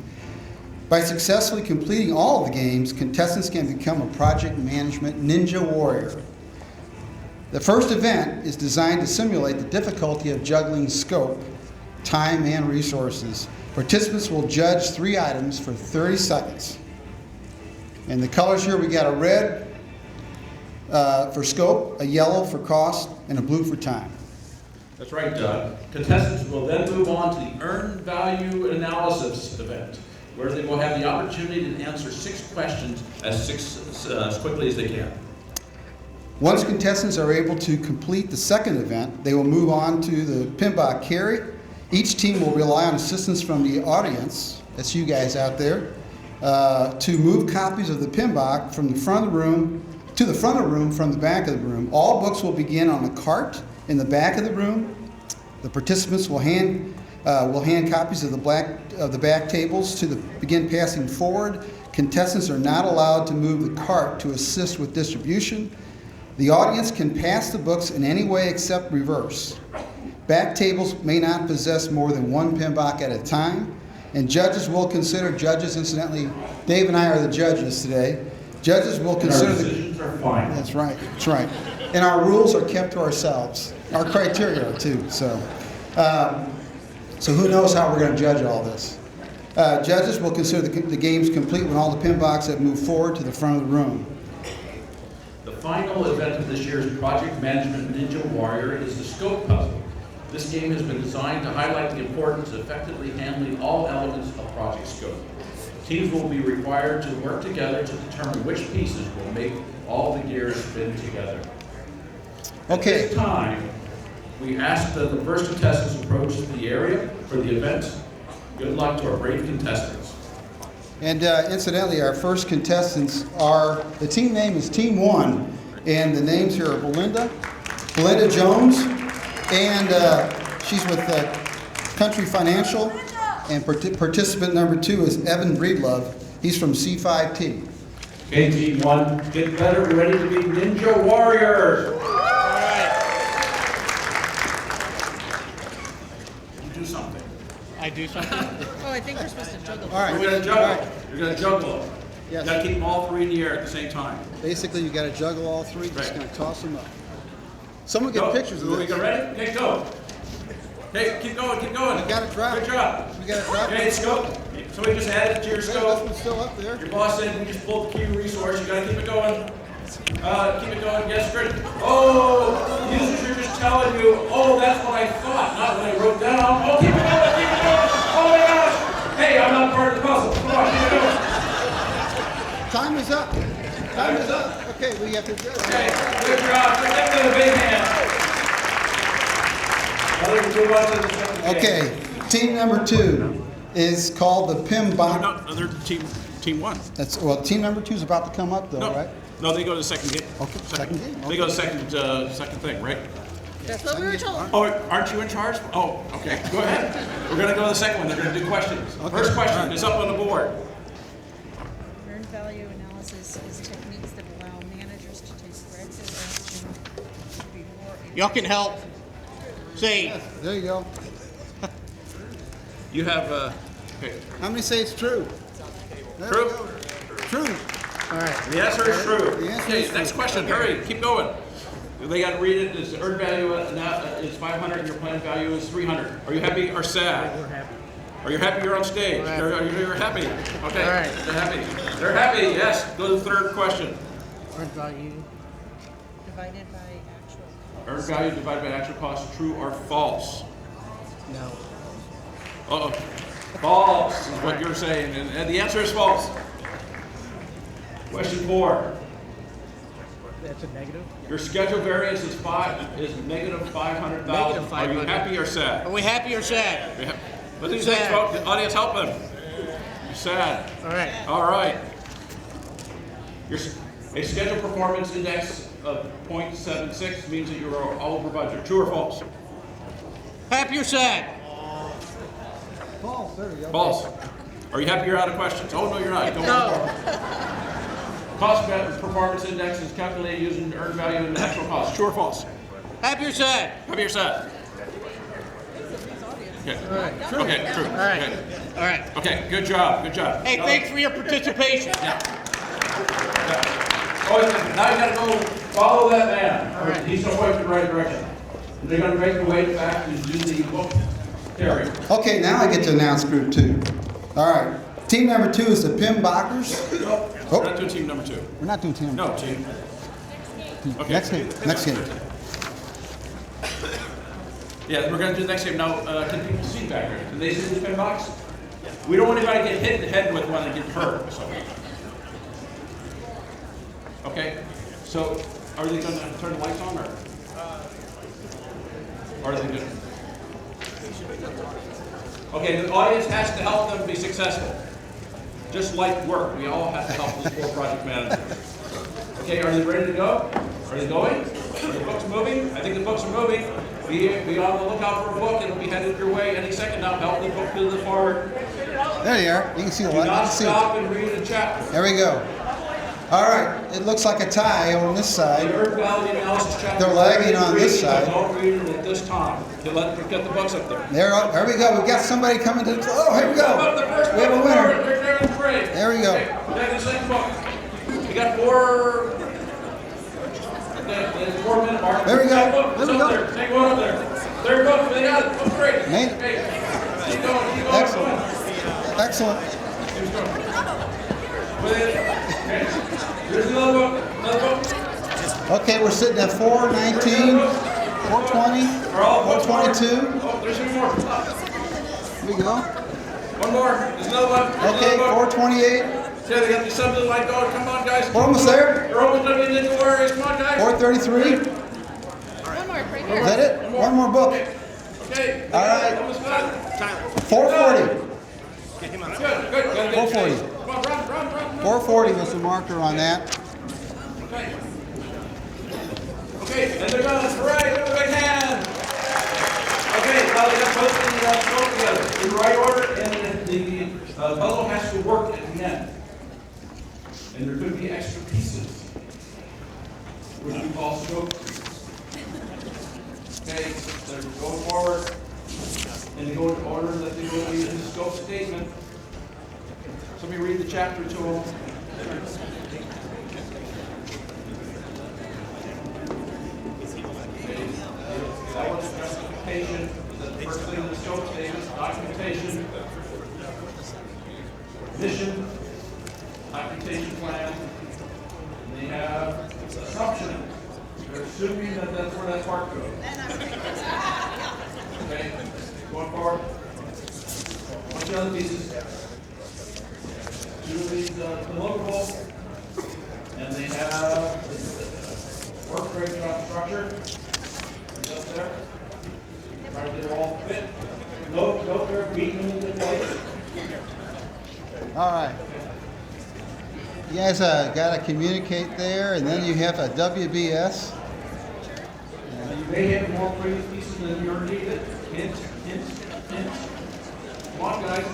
By successfully completing all of the games, contestants can become a project management ninja warrior. The first event is designed to simulate the difficulty of juggling scope, time, and resources. Participants will judge 3 items for 30 seconds. And the colors here, we got a red for scope, a yellow for cost, and a blue for time. That's right, Doug. Contestants will then move on to the earned value analysis event, where they will have the opportunity to answer 6 questions as quickly as they can. Once contestants are able to complete the second event, they will move on to the PMBOK carry. Each team will rely on assistance from the audience, that's you guys out there, to move copies of the PMBOK from the front of the room to the front of the room from the back of the room. All books will begin on a cart in the back of the room. The participants will hand copies of the back tables to begin passing forward. Contestants are not allowed to move the cart to assist with distribution. The audience can pass the books in any way except reverse. Back tables may not possess more than 1 PMBOK at a time, And judges will consider, incidentally, Dave and I are the judges today. Judges will consider Our decisions are final. That's right, that's right. And our rules are kept to ourselves. Our criteria are too, so. So who knows how we're going to judge all this. Judges will consider the games complete when all the pin boxes have moved forward to the front of the room. The final event of this year's Project Management Ninja Warrior is the Scope Puzzle. This game has been designed to highlight the importance of effectively handling all elements of project scope. Teams will be required to work together to determine which pieces will make all the gears spin together. Okay. At this time, we ask that the first contestants approach the area for the event. Good luck to our brave contestants. And incidentally, our first contestants are, the team name is Team 1, and the names here are Belinda Jones, and she's with Country Financial, and participant number 2 is Evan Breedlove. He's from C5T. Okay, Team 1, get better, ready to be Ninja Warriors. Do something. I do something? Oh, I think we're supposed to juggle. All right. We're going to juggle. You're going to juggle them. Yes. You got to keep them all 3 in the air at the same time. Basically, you got to juggle all 3, just Right. going to toss them up. Someone get Go. pictures of We this. go ready? Okay, go. Okay, keep going, keep going. You got it dropped. Good job. You got it dropped. Okay, scope. Somebody just added it to your This scope. one's still up there. Your boss said we just pulled the key resource. You got to keep it going. Keep it going. Yes, good. Oh, users are just telling you, oh, that's what I thought, not what I wrote down. Oh, keep it going, keep it going. Oh my gosh. Hey, I'm not part of the puzzle. Come on, keep it going. Time is up. Time is up. Okay, we have to do it. Okay, good job. Give them a big hand. Okay, team number 2 is called the Pim Box. No, they're team 1. That's, well, team number 2 is about to come up though, No, right? no, they go to the second game. Okay, second game. They go to second thing, right? That's what we were told. Oh, aren't you in charge? Oh, okay, go ahead. We're gonna go to the second one. They're gonna do questions. Okay. First question is up on the board. Earned value analysis is techniques that allow managers to take corrective action before a Y'all can help. Say, There you go. You have, okay. How many say it's true? There True? we go. True. all right. The answer is true. The answer Okay, is next true. question, hurry, keep going. They gotta read it, this earned value is 500, your planned value is 300. Are you happy or sad? We're happy. Are you happy you're on stage? We're happy. You're happy? Okay, All right. they're happy. They're happy, yes. Go to the third question. divided Earned value. by actual cost. Earned value divided by actual cost, true or false? No. Uh-oh. False is what you're saying, and the answer is false. Question 4. That's a negative. Your schedule variance is negative 500,000. Negative Are you 500. happy or sad? Are we happy or sad? What do you think, Sad. folks? The audience, help them. You're sad. All right. All right. A scheduled performance index of 0.76 means that you're all over budget. True or false? Happy or sad? False, there we go. False. Are you happy you're out of questions? Oh, no, you're not. Don't No. Cost performance index is calculated using earned value and actual cost. True or false? Happy or sad? Happy or sad? Okay. All right. Okay, true. All right. Okay. All right. Okay, good job, good job. Hey, thanks for your participation. Oh, now you gotta go follow that man. All right. He's gonna point you in the right direction. They're gonna make the way back to do the book carry. Okay, now I get to announce group 2. All right. Team number 2 is the Pim Bockers. We're not doing team number 2. We're not doing team number No, team. 2. Okay. Next game. Next game. Yeah, we're gonna do the next game. Now, can people see back there? Can they see the pin box? We don't want anybody to get hit in the head with one and get hurt, so. Okay, so are they gonna turn the lights on or? Or are they good? Okay, the audience has to help them be successful. Just like work, we all have to help this poor project manager. Okay, are they ready to go? Are they going? Are the books moving? I think the books are moving. Be on the lookout for a book. It'll be headed your way any second now. Help the book to the forward. There you are. You can see the Do light. You not can see stop it. and read a chapter. There we go. All right, it looks like a tie on this side. The Earth Valley Analysis Chapter. They're lagging on this side. Don't read it at this time. Get the books up there. There we go. We've got somebody coming to. Oh, here we go. We have a winner. There we go. Back the second book. We got 4. There's 4 minute mark. There we go. There we go. Take one up there. Third book. They got it. Book great. Made it. Okay. Keep going. Keep going. Excellent. Excellent. Okay. Here's another book. Another book. Okay, we're sitting at 419, 420, 422. Oh, there's 2 more. Here we go. One more. There's another one. There's Okay, another book. 428. Okay, they got the subject line going. Come on, guys. We're almost there. You're almost done getting into warriors. Come on, guys. 433. One more, right here. Is that it? One more book. Okay. All right. Almost done. 440. Good. 440. Come on, run. 440 was the marker on that. Okay, and they're done. Hooray, give them a big hand. Okay, now they got both the scope together in the right order, and the puzzle has to work at the end. And there could be extra pieces, which we call scope. Okay, so they're going forward, and they go in order that they will be in the scope statement. So let me read the chapter to them. That was justification, the first thing in the scope statement, documentation, mission, documentation plan, and they have assumption. They're assuming that that's where that part goes. Okay, going forward. What's the other pieces? 2 of these deliverable, and they have work breakdown structure. Up there. Try to get it all fit. Go there, beat them into place. All right. You guys got to communicate there, and then you have a WBS. You may have more previous pieces than you're needed. Hint. Come on, guys.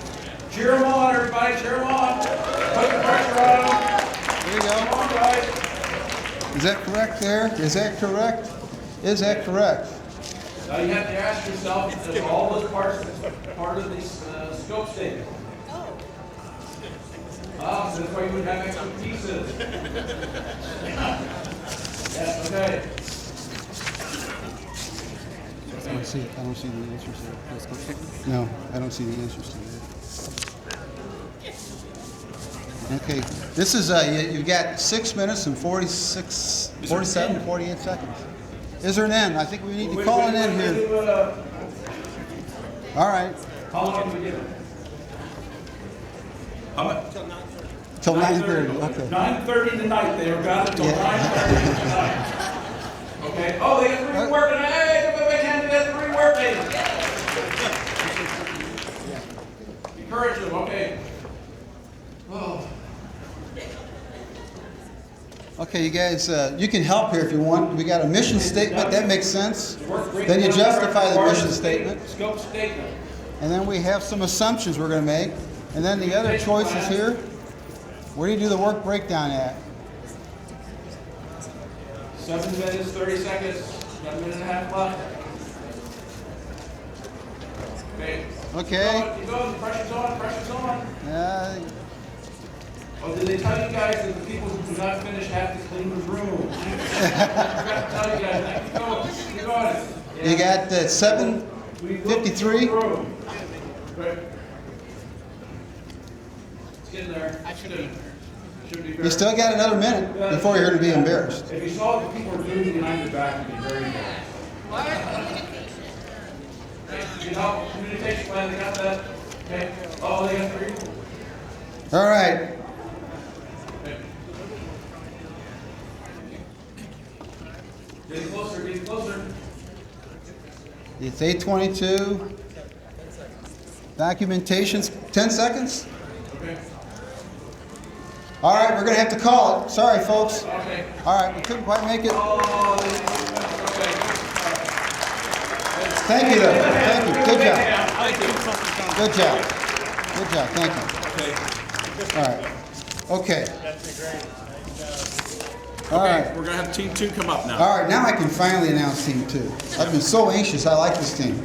Cheer them on, everybody. Cheer them on. Put the pressure on them. There you go. Come on, guys. Is that correct there? Is that correct? Is that correct? Now you have to ask yourself, is all those parts part of this scope statement? So that's why you would have extra pieces. Yes, okay. I don't see it. I don't see the answers there. No, I don't see the answers to that. Okay, this is, you've got 6 minutes and 47, 48 seconds. Is there an end? I think we need to call an end here. All right. How long do we give it? How much? Till 9:30, okay. 9:30 tonight, they got it till 9:30 tonight. Okay, oh, they got 3 working, hey, give a big hand to that 3 working. Encourage them, okay. Oh. Okay, you guys, you can help here if you want. We got a mission statement, that makes sense. Then you justify the mission statement. Scope statement. And then we have some assumptions we're going to make. And then the other choices here, where do you do the work breakdown at? 7 minutes, 30 seconds, 1.5 minutes left. Okay. Okay. Keep going, pressure's on. Oh, did they tell you guys that the people who do not finish have to clean the room? I forgot to tell you guys. Keep going. Yeah. You got 7:53. Right. It's getting there. Should be very. You still got another minute before you're going to be embarrassed. If you saw what people are doing behind your back, you'd be very embarrassed. Okay, you know, communication plan, they got that? Okay. Oh, they got 3. All right. Okay. Getting closer. It's 8:22. Documentation's 10 seconds. Okay. All right, we're going to have to call it. Sorry, folks. Okay. All right, we couldn't quite make it. Oh, okay. Thank you, though. Thank you. Good job. Thank you. Good job. Good job. Thank you. Okay. All right. Okay. All Okay, right. we're gonna have Team 2 come up now. All right, now I can finally announce Team 2. I've been so anxious. I like this team.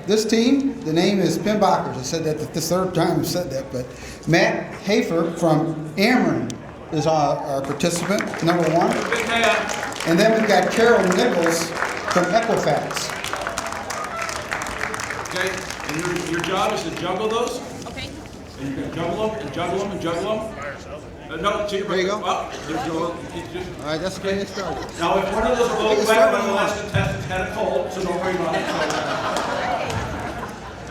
This team, the name is Pinbockers. I said that the third time I've said that, but Matt Hafer from Ameren is our participant, number one. Big hand. And then we've got Carol Nichols from Equifax. Okay, and your job is to juggle those. Okay. And you're gonna juggle them and juggle them and juggle them. No, so There you go. Well, All right, that's okay. Get started. now, if one of those are a little Get wet, started one of the on last contestants had a cold, so don't worry about it.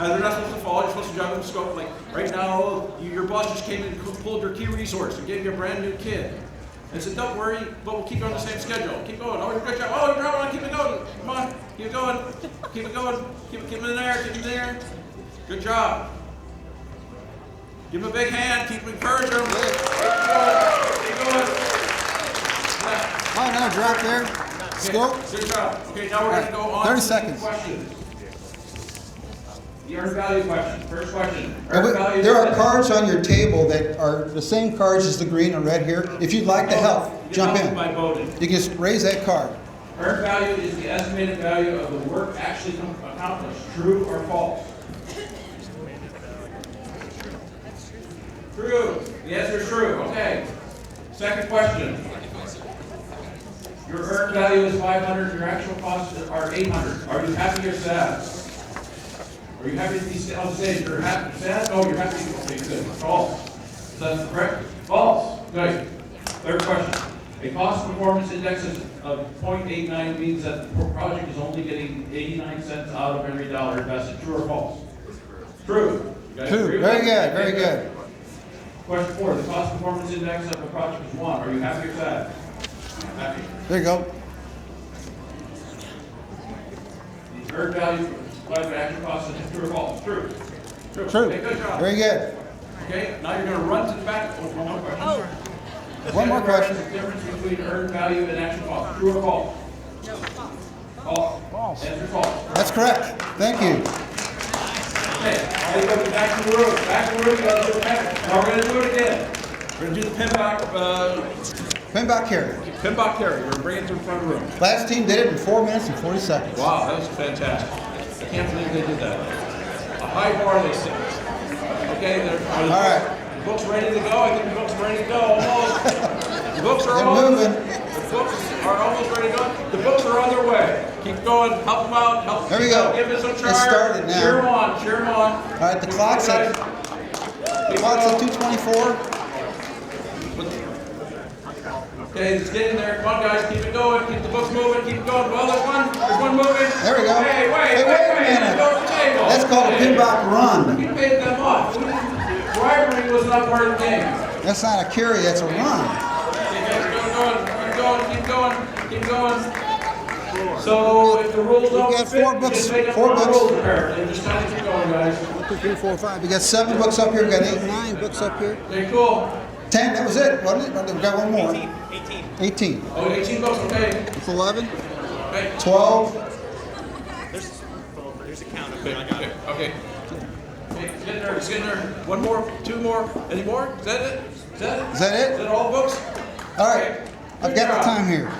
They're not supposed to fall. You're supposed to juggle them. Scope like right now. Your boss just came in and pulled your key resource and gave you a brand new kid. And said, don't worry, but we'll keep you on the same schedule. Keep going. Oh, you're good job. Oh, you're on. Keep it going. Come on. Keep it going. Keep it going. Keep it in there. Keep it in there. Good job. Give him a big hand. Keep encouraging him. Keep going. Yeah. All right, another drop there. Scope. Good job. Okay, now we're going to go on 30 to seconds. the questions. The earned value question. First question. And Earned value there are question. cards on your table that are the same cards as the green and red here. If you'd like to help, jump in. By voting. You can just raise that card. Earned value is the estimated value of the work actually accomplished. True or false? True. The answer is true. Okay. Second question. Your earned value is 500. Your actual costs are 800. Are you happy or sad? Are you happy to be on stage? You're happy, sad? Oh, you're happy. Okay, good. False. Is that correct? False. Good. Third question. A cost performance index of 0.89 means that the project is only getting 89 cents out of every dollar invested. True or false? True. You guys agree True. with Very that? good. Very good. Question 4. The cost performance index of the project is 1. Are you happy or sad? Happy. There you go. The earned value divided by actual cost is true or false? True. True. True. Okay, good job. Very good. Okay, now you're going to run to the back. Oh, one more question. Oh, One more question. What's the difference between earned value and actual cost? True or false? no, false. False. False. Answer false. That's correct. Thank you. Okay, now you go back to the room. Back to the room, you gotta do it again. Now we're gonna do it again. We're gonna do the Pinback carry. pinback carry. We're gonna bring it to the front room. Last team did it in 4 minutes and 40 seconds. Wow, that was fantastic. I can't believe they did that. A high bar they set. Okay, are the All right. books ready to go? I think the books are ready to go, almost. The books are They're almost. moving. The books are almost ready to go. The books are on their way. Keep going, help them out, help There we them go. out. Give us a It's charge. started now. Cheer them on, cheer them on. All right, the clock's at Keep 2:24. Okay, it's getting there. Come on, guys, keep it going. Keep the books moving. Keep it going. Well, there's one moving. There we go. Hey, wait Hey, wait a minute. Go to the table. That's called a Hey, pinback run. You paid them off. Bribery was not part of the game. That's not a carry, that's a run. Okay, keep going. Keep going. Keep going. So if the rules don't got fit, four you books- just make up four your own books. rules apparently. Just kind of keep going, guys. 1, 2, 3, 4, 5. We got 7 books up here. We got 8, 9 books up here. Okay, cool. 10. That was it, wasn't it? We got one more. 18. Oh, 18 books. Okay. It's 11. Okay. 12. Okay. Okay. Okay, it's getting there. It's getting there. One more. 2 more. Any more? Is that it? Is that it? Is that it? Is that all books? All right. I've got the time here.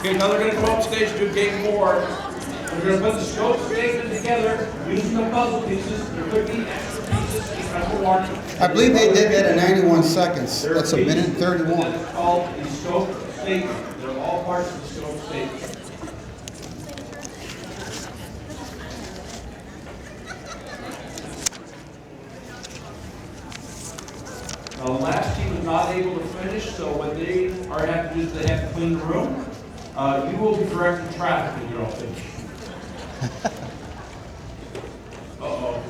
Okay, now they're going to come up stage and do game 4. We're going to put the scope statement together using the puzzle pieces. There could be extra pieces. Extra one. I believe they did that in 91 seconds. That's a minute and 31. It's called the scope statement. They're all parts of the scope statement. Now, the last team was not able to finish, so what they are have to do is they have to clean the room. You will be directing traffic if you don't finish. Uh-oh.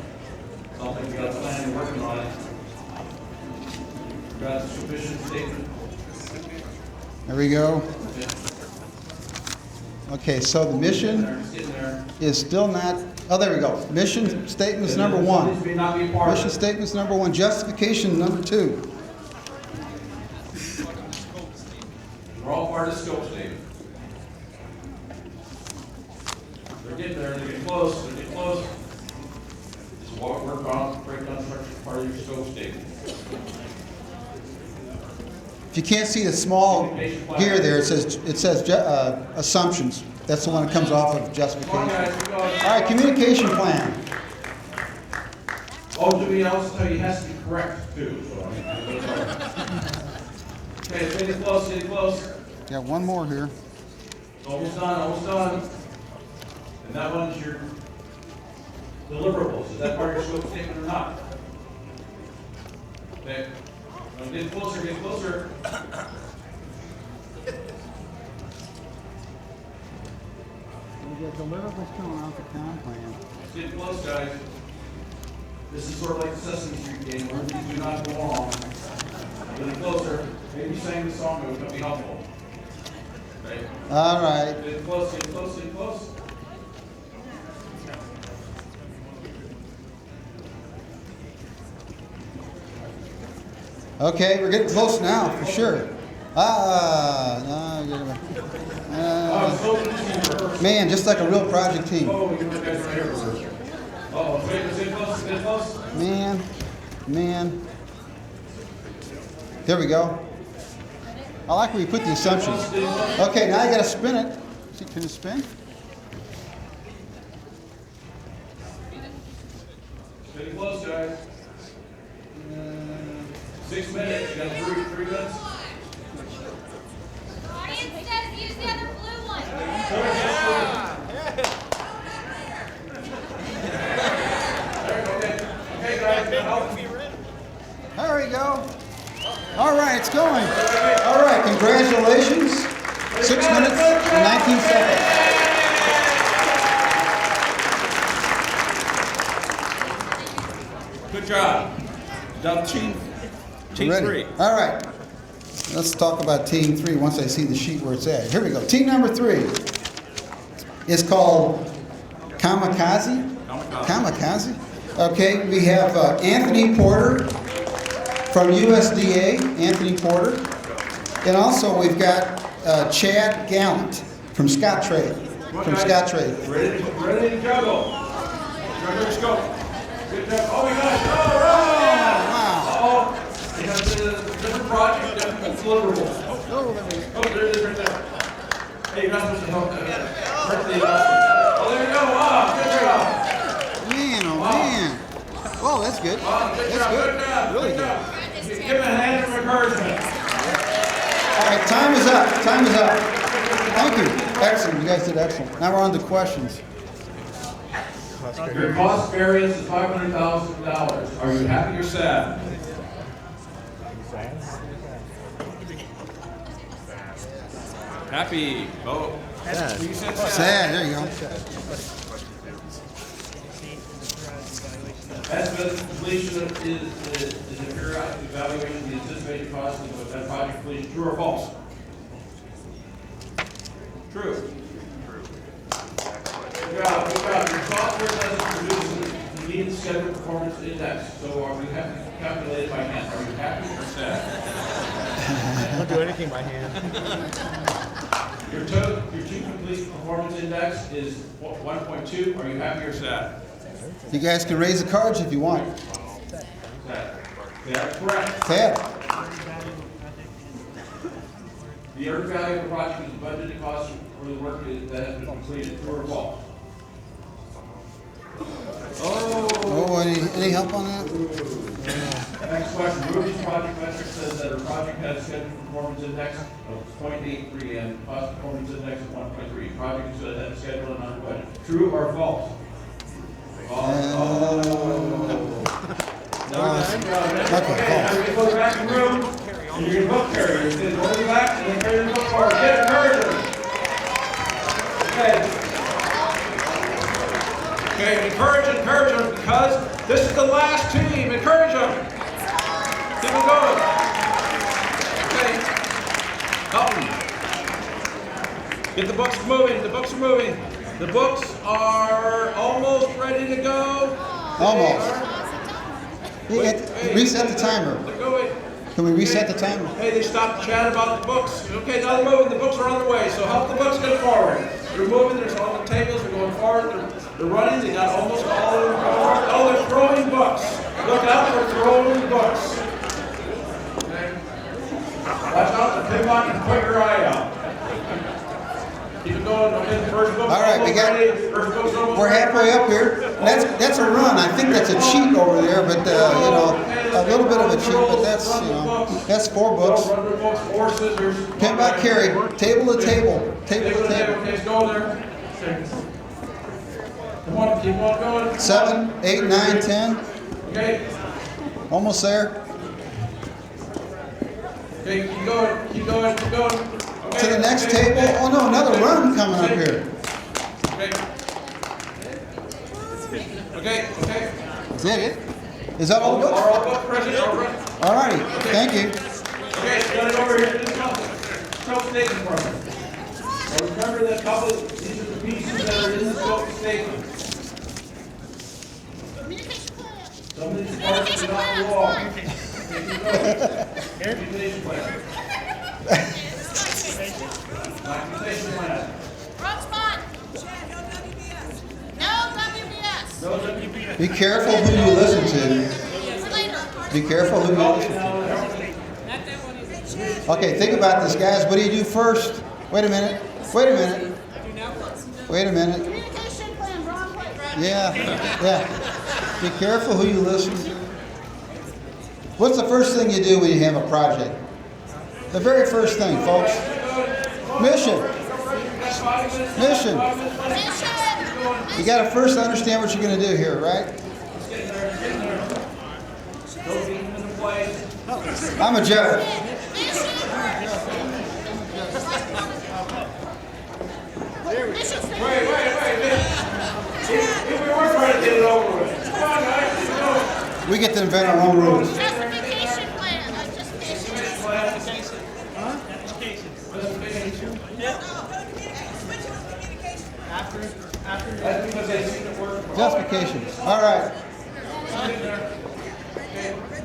Sounds like we got a plan and working on it. Got a sufficient statement. There we go. Okay, so the mission It's getting there. is still not, oh, there we go. Mission statement's number This 1. may not be a part of Mission it. statement's number 1. Justification number 2. They're all part of the scope statement. They're getting there, they're getting close, they're getting close. This is what we're going to break down structure part of your scope statement. If you can't see the small gear there, it says assumptions. That's the one that comes off of justification. All right, communication plan. Oh, do we also tell you it has to be correct too? So, I mean, okay, it's getting close, getting close. Got one more here. Almost done, almost done. And that one's your deliverables. Is that part of your scope statement or not? Okay. Now get closer, get closer. We got deliverables coming off the comp plan. It's getting close, guys. This is sort of like the Sesame Street game where things do not go wrong. Getting closer. Maybe sing the song would be helpful. Okay. All right. Getting close, getting close, getting close. Okay, we're getting close now, for sure. Man, just like a real project team. Oh, you guys right here. Uh-oh, wait, is it close? Is it close? Man. There we go. I like where you put the assumptions. Okay, now you gotta spin it. See, can it spin? Getting close, guys. 6 minutes. You got three minutes. Audience says use the other blue one. Okay, guys, There we go. All right, it's going. All right, congratulations. 6 minutes and 19 seconds. Good job. Done team Ready? 3. All right. Let's talk about team 3 once I see the sheet where it's at. Here we go. Team number 3 is called Kamikaze. Kamikaze. Okay, we have Anthony Porter from USDA, Anthony Porter. And also we've got Chad Gallant from Scottrade. Scottrade. Ready to juggle. Juggle your scope. Good job. Oh my gosh. Oh, wow. Uh-oh. You have the different project, different deliverables. Oh, there it is right there. Hey, you're not supposed to help that. Oh, there you go. Wow, good job. Man, oh man. Oh, that's good. Wow, good That's job. good. Good job. Really Good good. job. Give him a hand of encouragement. All right, time is up. Time is up. Thank you. Excellent. You guys did excellent. Now we're on to questions. Your cost variance is $500,000. Are you happy or sad? Happy. Oh. Sad. There you go. Estimate completion is a periodic evaluation of the anticipated cost of that project completion. True or false? True. Good job. Good job. Your software doesn't produce the needed schedule performance index. So are we happy to calculate it by hand? Are you happy or sad? I don't do anything by hand. Your two complete performance index is 1.2. Are you happy or sad? You guys can raise the cards if you want. Sad. That's correct. Sad. The earned value of the project is the budgeted cost for the work that has been completed. True or false? Oh, any help on that? Next question. Ruby's project metric says that her project has scheduled performance index of 0.83 and cost performance index of 1.3. Project is ahead of schedule and under budget. True or false? Okay, Go back in the room, and you're going to book carrier. You're going to go back and then carry the book forward. Get encouragement. Okay, encourage them because this is the last team. Encourage them. Keep them going. Okay. Help them. Get the books moving. The books are moving. The books are almost ready to go. Almost. Reset the timer. Can we reset the timer? Hey, they stopped to chat about the books. Okay, now they're moving. The books are on their way, so help the books get forward. They're moving. There's all the tables. They're going forward. They're running. They got almost all of them. Oh, they're throwing books. Look out, they're throwing books. Okay. Watch Pivot and put your eye out. Keep it going. Okay, the first book's All right, we got- ready. First book's almost We're halfway up here. That's a run. I think that's a cheat over there, but you know, a little bit of a cheat, but that's, you know, that's 4 books. Run the books, 4 scissors. Pin by carry, table to table, table Table to to table. table. Okay, let's go there. Come on, keep on going. 7, 8, 9, 10. Okay, Almost there. okay, keep going, keep going, keep going. Okay, To the next okay, table. okay. Oh no, another run coming up here. Okay. Okay, okay. Is that it? Is that all the books? All books present, all right. All righty, thank you. Okay, got it over here to this couple. Silk statement for me. Now remember that couple, these are the pieces that are in the silk statement. Some of these parts are not the wall. Communication plan. Documentation plan. Wrong spot. No WBS. No WBS. Be careful who you listen to. Later. Be careful who you listen to. Okay, think about this, guys. What do you do first? Wait a minute. Wait a minute. Wait a minute. Communication plan, wrong place. Yeah, yeah. Be careful who you listen to. What's the first thing you do when you have a project? The very first thing, folks. Mission. Mission. You got to first understand what you're going to do here, right? I'm a judge. Wait. If we were trying to get it over with. Come on, guys, keep going. We get to invent our own rules. Justification plan. That's because they seen it work. Justifications. All right.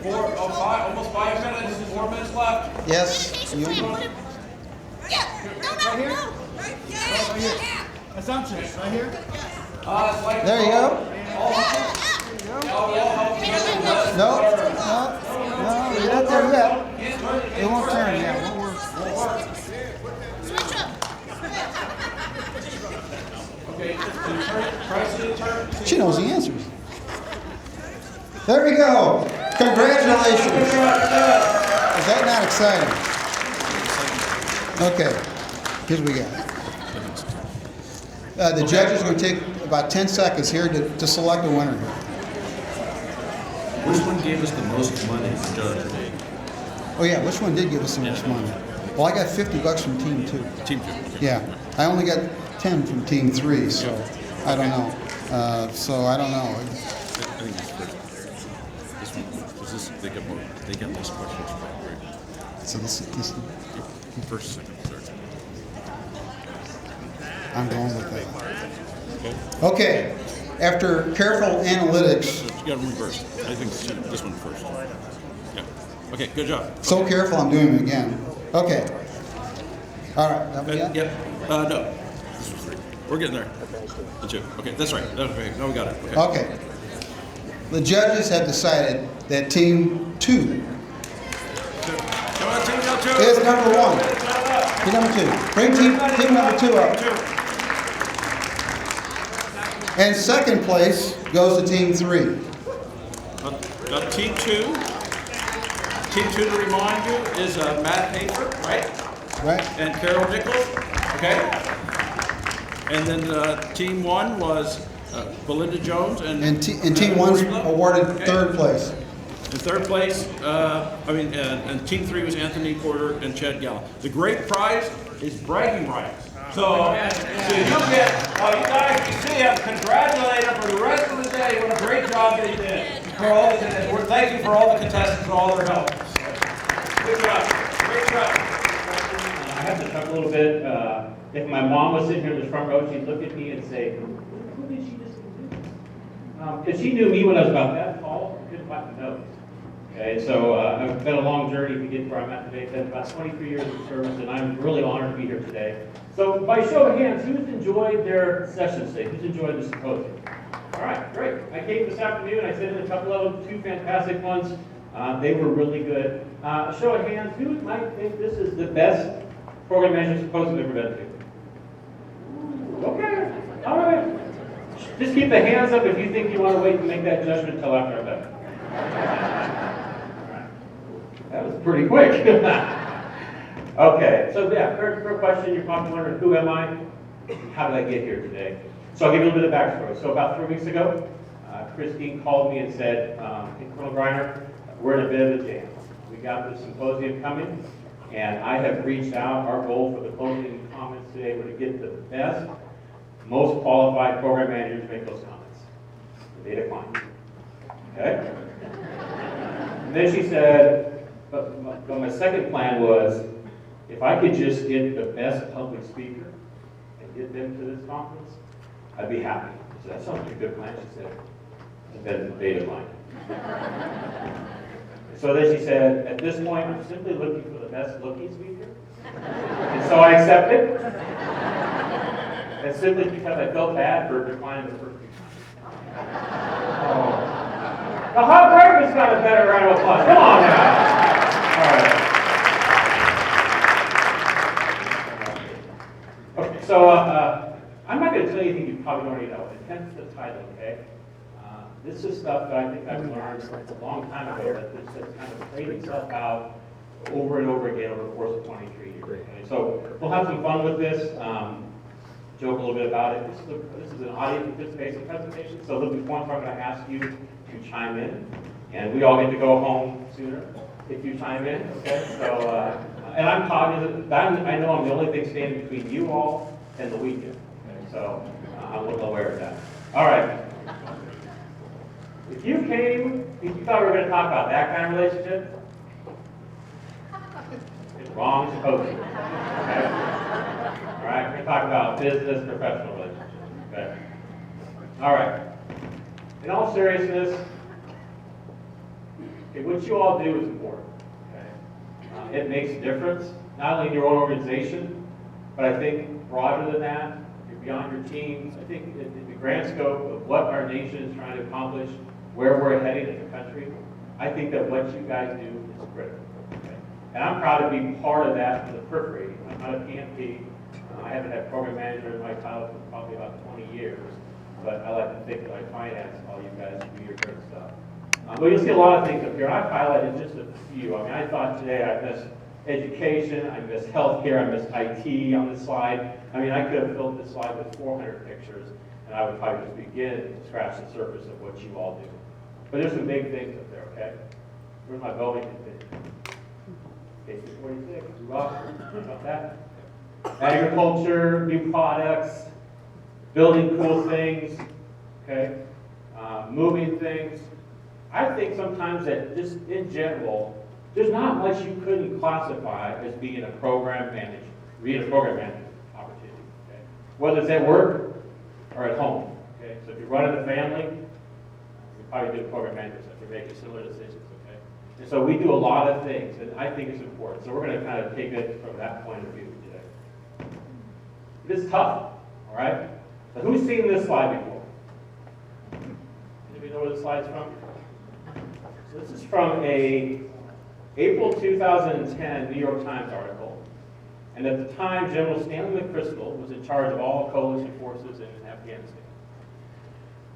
Almost 5 minutes, 4 minutes left. Yes. You, Assumptions, right here? It's like there you go. No, you're not there yet. It won't turn yet. Switch up. Okay, turn. She knows the answers. There we go. Congratulations. Is that not exciting? Okay, here's what we got. The judge is going to take about 10 seconds here to select a winner. Which one gave us the most money, Judge? Oh yeah, which one did give us the most money? Well, I got $50 from Team 2. Team 2. Yeah, I only got 10 from Team 3, so I don't know. I think it's first. This one was this. They got more. They got less questions. Right? So this First, second, third. I'm going with that. Okay, after careful analytics. You got to reverse. I think this one first. Yeah. Okay. Good job. So careful, I'm doing it again. Okay. All right. That we got? Yep. No. This was 3. We're getting there. The 2. Okay. That's right. Okay. No, we got it. Okay. Okay. The judges have decided that Team 2 Come on, Team 2. is number 1. Team number 2. Bring team number 2 up. And second place goes to Team 3. Team 2. Team 2, to remind you, is Matt Hafer, right? Right. And Carol Nichols. Okay. And then Team 1 was Belinda Jones and Team 1's awarded third place. In third place, and Team 3 was Anthony Porter and Chad Gallo. The great prize is bragging rights. So you get, you guys, you see them, congratulate them for the rest of the day. What a great job they did. Thank you for all the contestants and all their help. Good job. Great job. I have to talk a little bit. If my mom was sitting here in the front row, she'd look at me and say, "Who did she just do?" Because she knew me when I was about that tall, couldn't wipe the nose. Okay, so I've been a long journey to get where I'm at today. It's been about 23 years of service, and I'm really honored to be here today. So by show of hands, who's enjoyed their session today? Who's enjoyed the symposium? All right, great. I came this afternoon. I sent in a couple of them, 2 fantastic ones. They were really good. Show of hands, who might think this is the best program management symposium I've ever been to? Okay, all right. Just keep the hands up if you think you want to wait to make that judgment until after I'm done. That was pretty quick. Okay, so yeah, first question, you're probably wondering, who am I? How did I get here today? So I'll give you a little bit of backstory. So about 3 weeks ago, Christine called me and said, hey, Colonel Griner, we're in a bit of a jam. We got this symposium coming, and I have reached out. Our goal for the closing comments today were to get the best, most qualified program managers to make those comments. They declined. Okay? And then she said, but my second plan was, if I could just get the best public speaker and get them to this conference, I'd be happy. So that sounds like a good plan, she said. And then they declined. So then she said, at this point, I'm simply looking for the best looking speaker. And so I accepted. And simply because I felt bad for declining the first few times. Oh. The hot breakfast got a better round of applause. Come on now. All right. Okay, so I'm not going to tell you anything you probably already know. Hence the title, okay? This is stuff that I think I've learned a long time ago that this has kind of played itself out over and over again over the course of 23 years. Okay? So we'll have some fun with this. Joke a little bit about it. This is an audience participation presentation, so there'll be points where I'm going to ask you to chime in, and we all get to go home sooner if you chime in. Okay? So, and I'm cognizant. I know I'm the only thing standing between you all and the weekend. Okay? So I'm a little aware of that. All right. If you thought we were going to talk about that kind of relationship, it's wrong symposium. Okay? All right, we're going to talk about business, professional relationships. Okay? All right. In all seriousness, okay, what you all do is important. Okay? It makes a difference, not only in your own organization, but I think broader than that, beyond your teams. I think in the grand scope of what our nation is trying to accomplish, where we're heading as a country, I think that what you guys do is critical. Okay? And I'm proud to be part of that from the periphery. I'm not a PMP. I haven't had program manager in my title for probably about 20 years, but I like to think that I finance all you guys do your great stuff. But you'll see a lot of things up here. I've highlighted just a few. I mean, I thought today I missed education, I missed healthcare, I missed IT on this slide. I mean, I could have filled this slide with 400 pictures, and I would probably just begin to scratch the surface of what you all do. But there's some big things up there, okay? Where's my Boeing thing? Basic 46, rough, about that. Agriculture, new products, building cool things, okay? Moving things. I think sometimes that just in general, there's not much you couldn't classify as being a program manager, being a program management opportunity, okay? Whether it's at work or at home, okay? So if you're running a family, you probably do program management stuff. You're making similar decisions, okay? And so we do a lot of things, and I think it's important. So we're going to kind of take it from that point of view today. It is tough, all right? So who's seen this slide before? Anybody know where the slide's from? So this is from a April 2010 New York Times article. And at the time, General Stanley McChrystal was in charge of all coalition forces in Afghanistan.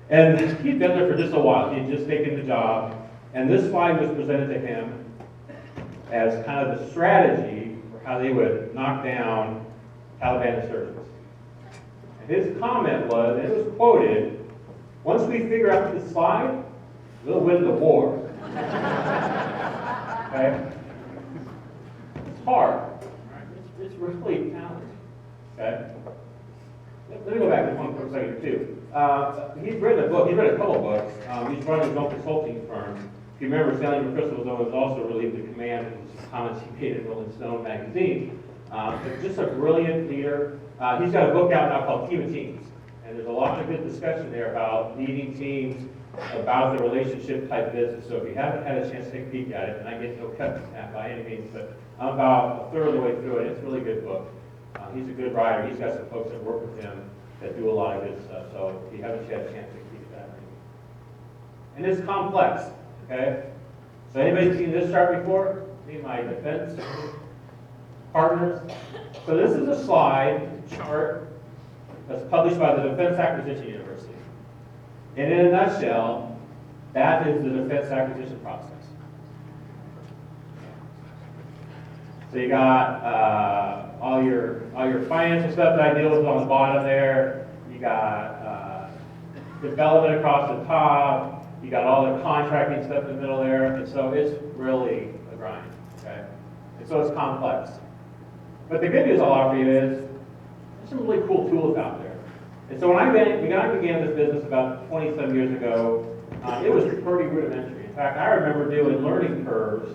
And he'd been there for just a while. He'd just taken the job. And this slide was presented to him as kind of the strategy for how they would knock down Taliban insurgents. And his comment was, and it was quoted, "Once we figure out this slide, we'll win the war." Okay? It's hard. Right? It's really challenging. Okay? Let me go back to one for a second, too. He's written a book. He's written a couple books. He's running his own consulting firm. If you remember, Stanley McChrystal was also relieved of command from some comments he made in Rolling Stone magazine. But just a brilliant leader. He's got a book out now called Team of Teams. And there's a lot of good discussion there about leading teams, about the relationship type business. So if you haven't had a chance to take a peek at it, and I get no cut from that by any means, but I'm about a third of the way through it. It's a really good book. He's a good writer. He's got some folks that work with him that do a lot of good stuff. So if you haven't had a chance to take a peek at that. And it's complex, okay? So anybody seen this chart before? See my defense partners? So this is a slide chart that's published by the Defense Acquisition University. And in a nutshell, that is the defense acquisition process. So you got all your financial stuff that I deal with on the bottom there. You got development across the top. You got all the contracting stuff in the middle there. And so it's really a grind, okay? And so it's complex. But the good news I'll offer you is there's some really cool tools out there. And so when I began this business about 20-some years ago, it was pretty rudimentary. In fact, I remember doing learning curves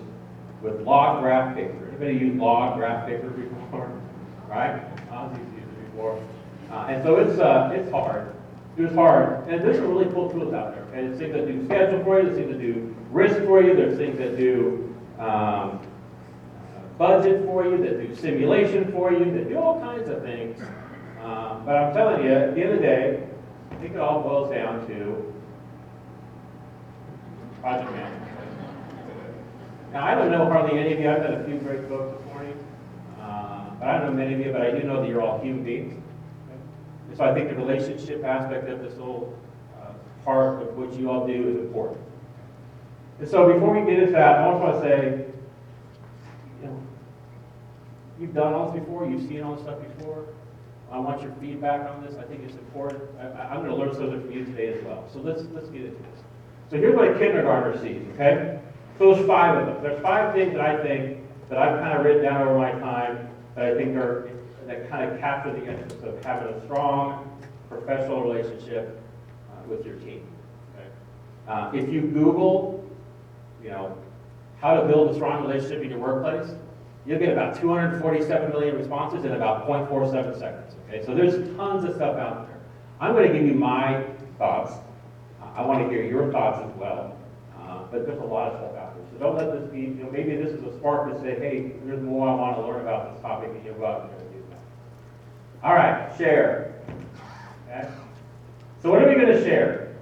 with log graph paper. Anybody used log graph paper before? Right? I've used it before. And so it's hard. It was hard. And there's some really cool tools out there. Okay? There's things that do schedule for you. There's things that do risk for you. There's things that do budget for you, that do simulation for you, that do all kinds of things. But I'm telling you, at the end of the day, I think it all boils down to project management. Now, I don't know hardly any of you. I've had a few great folks this morning. But I don't know many of you, but I do know that you're all human beings. Okay? And so I think the relationship aspect of this whole part of what you all do is important. And so before we get into that, I want to say, you know, you've done all this before, you've seen all this stuff before. I want your feedback on this. I think it's important. I'm going to learn something from you today as well. So let's get into this. So here's what a kindergartner sees, okay? So there's 5 of them. There's 5 things that I think that I've kind of written down over my time that I think that kind of capture the essence of having a strong professional relationship with your team. Okay? If you Google, you know, how to build a strong relationship in your workplace, you'll get about 247 million responses in about 0.47 seconds. Okay, so there's tons of stuff out there. I'm going to give you my thoughts. I want to hear your thoughts as well. But there's a lot of stuff out there. So don't let this be, you know, maybe this is a spark to say, hey, there's more I want to learn about this topic, and you'll go out there and do that. All right, share. Okay? So what are we going to share?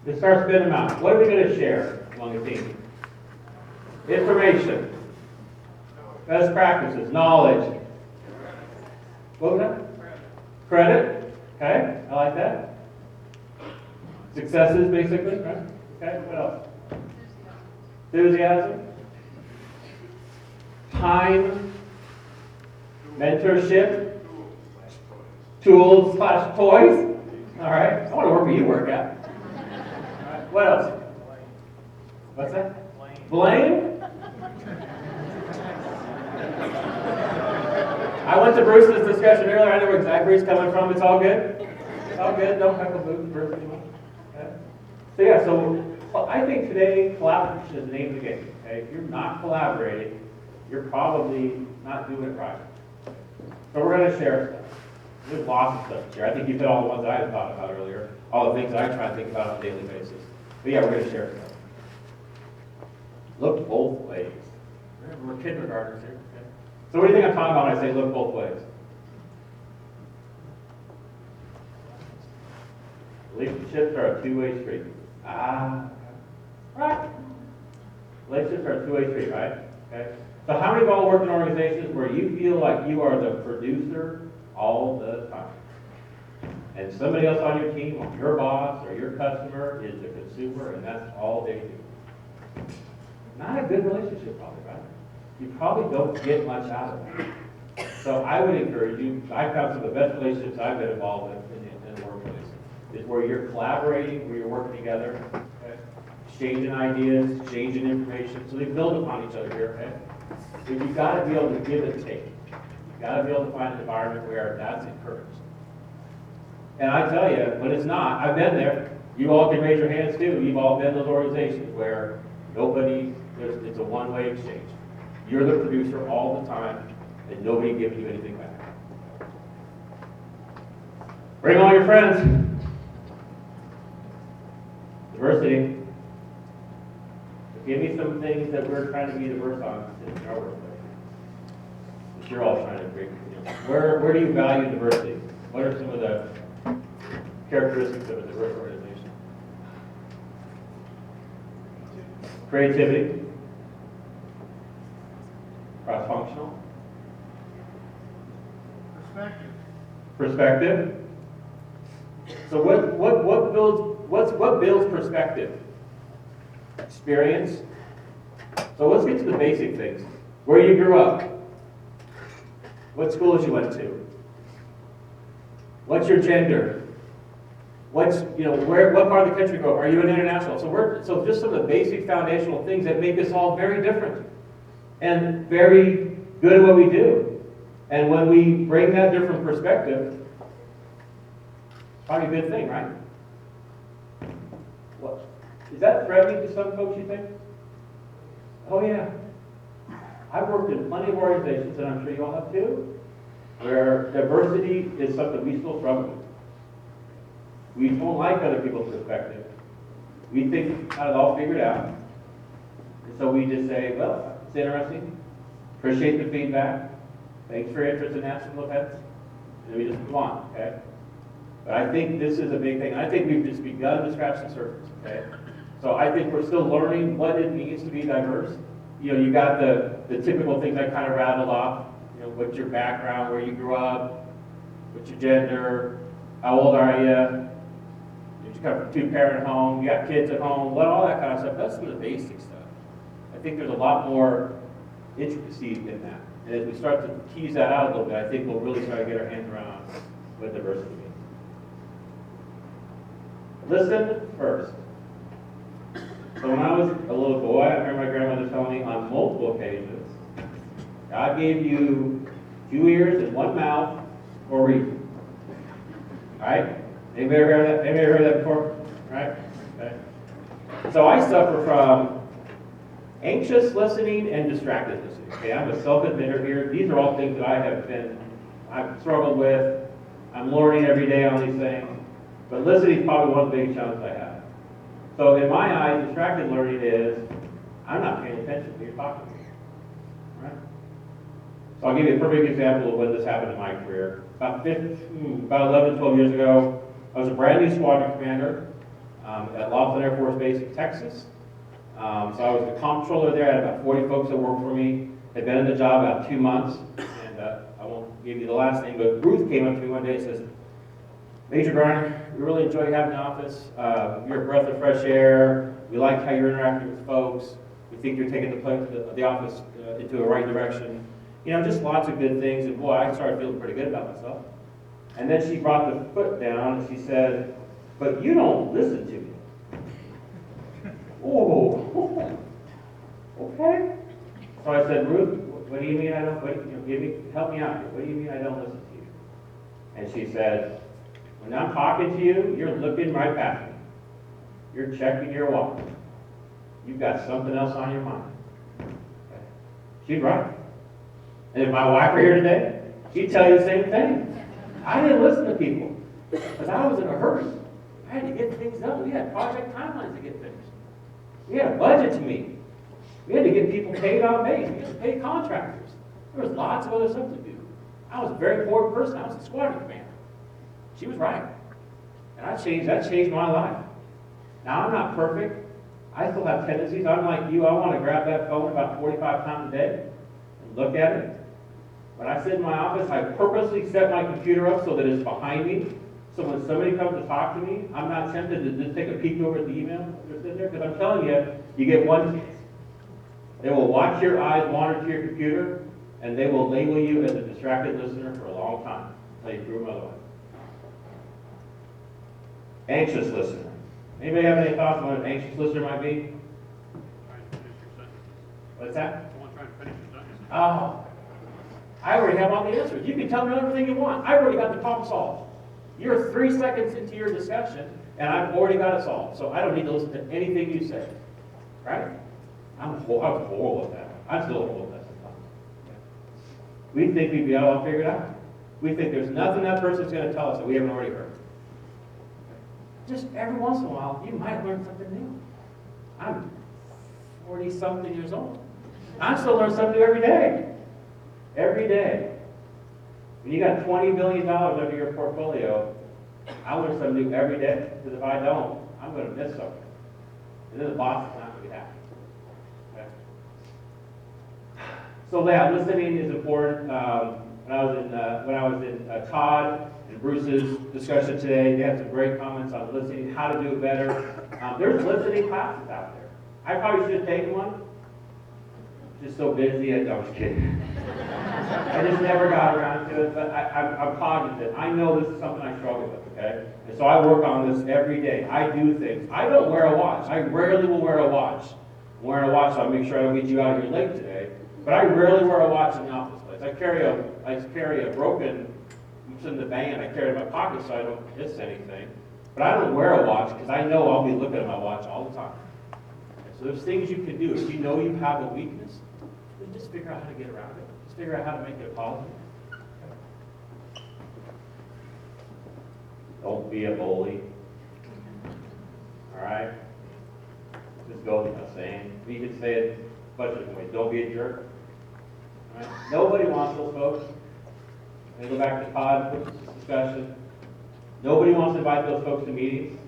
Let's start spinning them out. What are we going to share among the team? Information. Best practices, knowledge. What was that? Credit. Okay, I like that. Successes, basically, right? Okay, what else? Enthusiasm. Time. Mentorship. Tools / toys. All right, I want to work where you work at. All right, what else? What's that? Blame. I went to Bruce's discussion earlier. I know where exactly he's coming from. It's all good. It's all good. Don't heckle Bruce too much. Okay? So yeah, so I think today collaboration is the name of the game. Okay? If you're not collaborating, you're probably not doing it right. So we're going to share stuff. There's lots of stuff to share. I think you've hit all the ones that I had thought about earlier, all the things that I try to think about on a daily basis. But yeah, we're going to share stuff. Look both ways. We're kindergartners here. Okay? So what do you think I'm talking about when I say look both ways? Relationships are a two-way street. Right. Relationships are a two-way street, right? Okay. So how many of y'all work in organizations where you feel like you are the producer all the time? And somebody else on your team, or your boss, or your customer is the consumer, and that's all they do. Not a good relationship, probably, right? You probably don't get much out of it. So I would encourage you, I found some of the best relationships I've been involved in the workplace, is where you're collaborating, where you're working together, okay? Exchanging ideas, exchanging information, so they build upon each other here, okay? But you've got to be able to give and take. You've got to be able to find an environment where that's encouraged. And I tell you, when it's not, I've been there. You all can raise your hands too. You've all been in those organizations where it's a one-way exchange. You're the producer all the time, and nobody giving you anything back. Bring all your friends. Diversity. Give me some things that we're trying to be diverse on in our workplace. That you're all trying to bring. Where do you value diversity? What are some of the characteristics of a diverse organization? creativity, cross-functional, perspective. So what builds perspective? Experience. So let's get to the basic things. Where you grew up, what schools you went to, what's your gender, what part of the country you go? Are you an international? So just some of the basic foundational things that make us all very different and very good at what we do. And when we bring that different perspective, it's probably a good thing, right? What? Is that threatening to some folks, you think? Oh yeah. I've worked in plenty of organizations, and I'm sure you all have too, where diversity is something we still struggle with. We don't like other people's perspective. We think we've got it all figured out. And so we just say, well, it's interesting. Appreciate the feedback. Thanks for your interest in National Defense. And then we just move on, okay? But I think this is a big thing. I think we've just begun to scratch the surface, okay? So I think we're still learning what it means to be diverse. You got the typical things I kind of rattled off. What's your background, where you grew up, what's your gender, how old are you? Did you come from a two-parent home? You got kids at home? All that kind of stuff. That's some of the basic stuff. I think there's a lot more intricacy in that. And as we start to tease that out a little bit, I think we'll really start to get our hands around what diversity means. Listen first. So when I was a little boy, I remember my grandmother telling me on multiple occasions, God gave you 2 ears and 1 mouth for a reason. All right? Anybody ever heard that? Anybody heard that before? Right? Okay. So I suffer from anxious listening and distracted listening. Okay, I'm a self-admitter here. These are all things that I've struggled with. I'm learning every day on these things. But listening is probably one of the biggest challenges I have. So in my eyes, distracted learning is, I'm not paying attention when you're talking to me. Right? So I'll give you a perfect example of when this happened in my career. About 11, 12 years ago, I was a brand new squadron commander at Laughlin Air Force Base in Texas. So I was the comptroller there. I had about 40 folks that worked for me. Had been in the job about 2 months. And I won't give you the last name, but Ruth came up to me one day and says, Major Garner, we really enjoy having the office. You're a breath of fresh air. We like how you're interacting with folks. We think you're taking the office into the right direction. Just lots of good things. And boy, I started feeling pretty good about myself. And then she brought the foot down and she said, but you don't listen to me. Oh, okay. So I said, Ruth, what do you mean I don't, help me out here. What do you mean I don't listen to you? And she said, when I'm talking to you, you're looking right past me. You're checking your watch. You've got something else on your mind. Okay. She's right. And if my wife were here today, she'd tell you the same thing. I didn't listen to people because I was in a hurry. I had to get things done. We had project timelines to get finished. We had a budget to meet. We had to get people paid on base. We had to pay contractors. There was lots of other stuff to do. I was a very important person. I was the squadron commander. She was right. And that changed my life. Now, I'm not perfect. I still have tendencies. I'm like you. I want to grab that phone about 45 times a day and look at it. When I sit in my office, I purposely set my computer up so that it's behind me. So when somebody comes to talk to me, I'm not tempted to just take a peek over at the email that's in there. Because I'm telling you, you get one chance. They will watch your eyes wander to your computer, and they will label you as a distracted listener for a long time until you prove them otherwise. Anxious listener. Anybody have any thoughts on what an anxious listener might be? What's that? Oh, I already have all the answers. You can tell me everything you want. I already got the problem solved. You're 3 seconds into your discussion, and I've already got it solved. So I don't need to listen to anything you say. Right? I was horrible at that. I'm still horrible at that sometimes. We think we've got it all figured out. We think there's nothing that person's going to tell us that we haven't already heard. Just every once in a while, you might learn something new. I'm 40-something years old. I still learn something new every day. Every day. When you got $20 billion under your portfolio, I learn something new every day. Because if I don't, I'm going to miss something. And then the boss is not going to be happy. So yeah, listening is important. When I was in Todd and Bruce's discussion today, they had some great comments on listening, how to do it better. There's listening classes out there. I probably should have taken one. Just so busy, I was kidding. I just never got around to it, but I'm cognizant. I know this is something I struggle with, okay? And so I work on this every day. I do things. I don't wear a watch. I rarely will wear a watch. I'm wearing a watch, so I'll make sure I don't get you out of your leg today. But I rarely wear a watch in the office place. I carry a broken, it's in the band, I carry it in my pocket so I don't miss anything. But I don't wear a watch because I know I'll be looking at my watch all the time. So there's things you can do. If you know you have a weakness, then just figure out how to get around it. Just figure out how to make it positive. Don't be a bully. All right? Just go with my saying. You can say it a bunch of different ways. Don't be a jerk. All right? Nobody wants those folks. And go back to Todd's discussion. Nobody wants to invite those folks to meetings.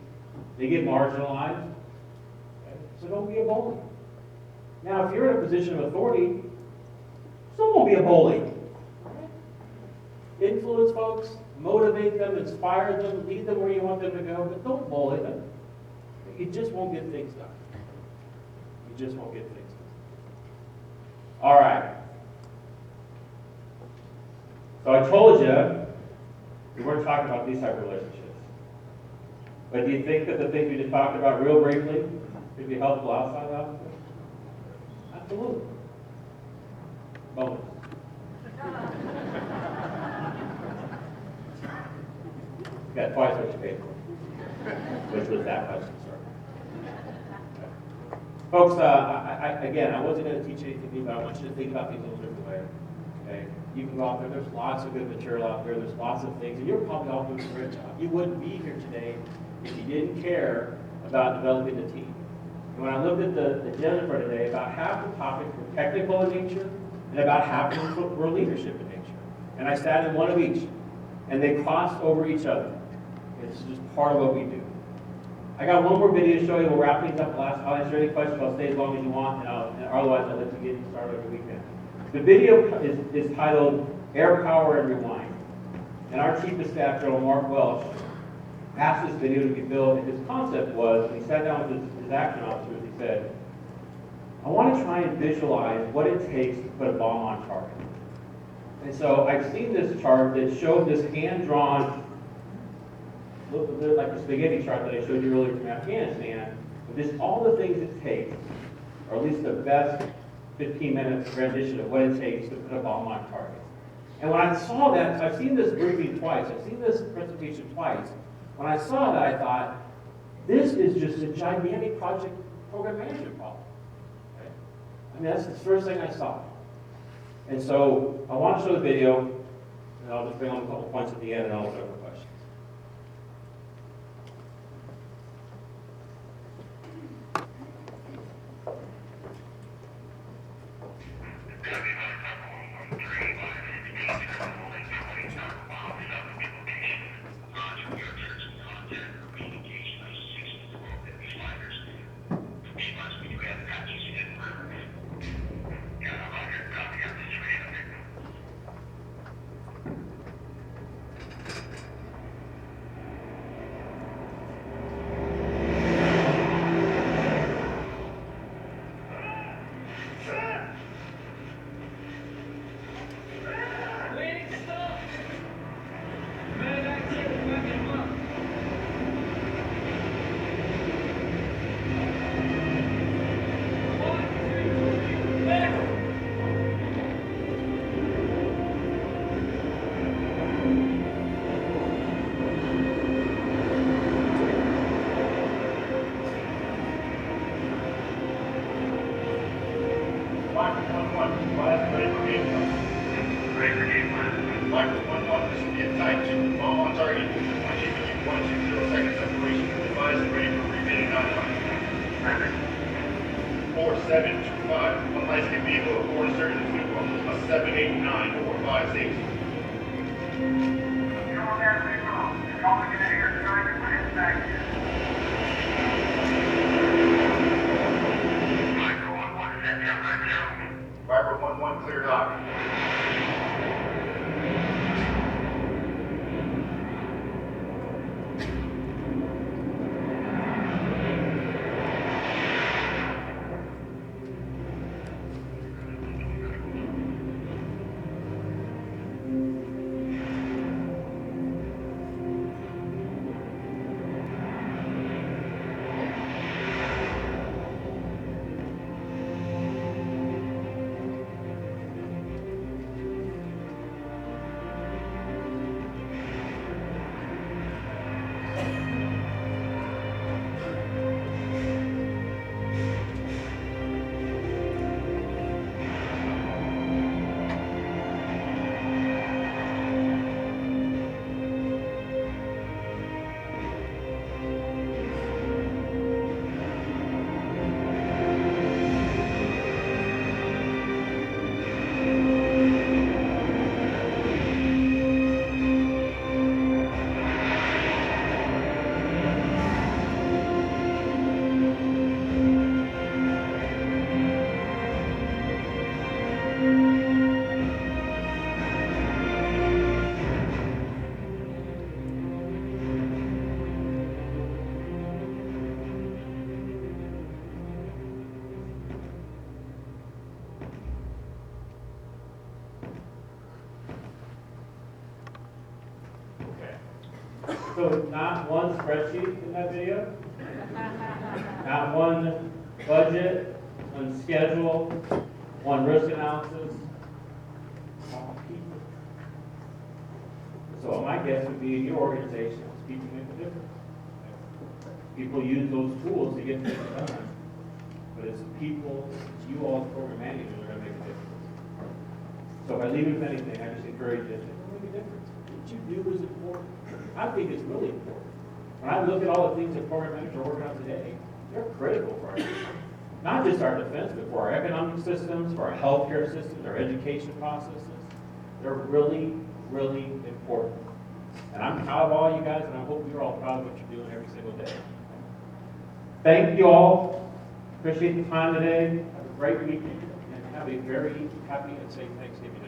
They get marginalized. Okay? So don't be a bully. Now, if you're in a position of authority, so don't be a bully. Right? Influence folks, motivate them, inspire them, lead them where you want them to go, but don't bully them. You just won't get things done. You just won't get things done. All right. So I told you we weren't talking about these type of relationships. But do you think that the things we just talked about real briefly could be helpful outside the office? Absolutely. Bonus. You got twice what you paid for. Which was that question, sir. Folks, again, I wasn't going to teach anything new, but I want you to think about things a little different way. Okay? You can go out there, there's lots of good material out there, there's lots of things, and you're probably all doing a great job. You wouldn't be here today if you didn't care about developing the team. And when I looked at the agenda for today, about half the topics were technical in nature, and about half of them were leadership in nature. And I sat in one of each, and they crossed over each other. It's just part of what we do. I got one more video to show you. We'll wrap things up. I'll answer any questions. I'll stay as long as you want, and otherwise I'll let you get started over the weekend. The video is titled Air Power and Rewind. And our Chief of Staff, General Mark Welch, asked this video to be built, and his concept was, when he sat down with his action officers, he said, I want to try and visualize what it takes to put a bomb on target. And so I've seen this chart that showed this hand-drawn, look a bit like the spaghetti chart that I showed you earlier from Afghanistan, with just all the things it takes, or at least the best 15-minute rendition of what it takes to put a bomb on target. And when I saw that, so I've seen this briefing twice, I've seen this presentation twice, when I saw that I thought, this is just a gigantic program management problem. Okay? I mean, that's the first thing I saw. And so I want to show the video, and I'll just bring on a couple points at the end, and I'll look over questions. clear dock. So not one spreadsheet in that video, not one budget, one schedule, one risk analysis. All people. So my guess would be in your organization, people make a difference. People use those tools to get things done, but it's people, it's you all as program managers are going to make a difference. So if I leave it with anything, I just encourage you to make a difference. What you do is important. I think it's really important. When I look at all the things that program managers are working on today, they're critical for our not just our defense, but for our economic systems, for our healthcare systems, our education processes. They're really, really important. And I'm proud of all you guys, and I hope you're all proud of what you're doing every single day. Thank you all. Appreciate the time today. Have a great weekend, and have a very happy and safe Thanksgiving.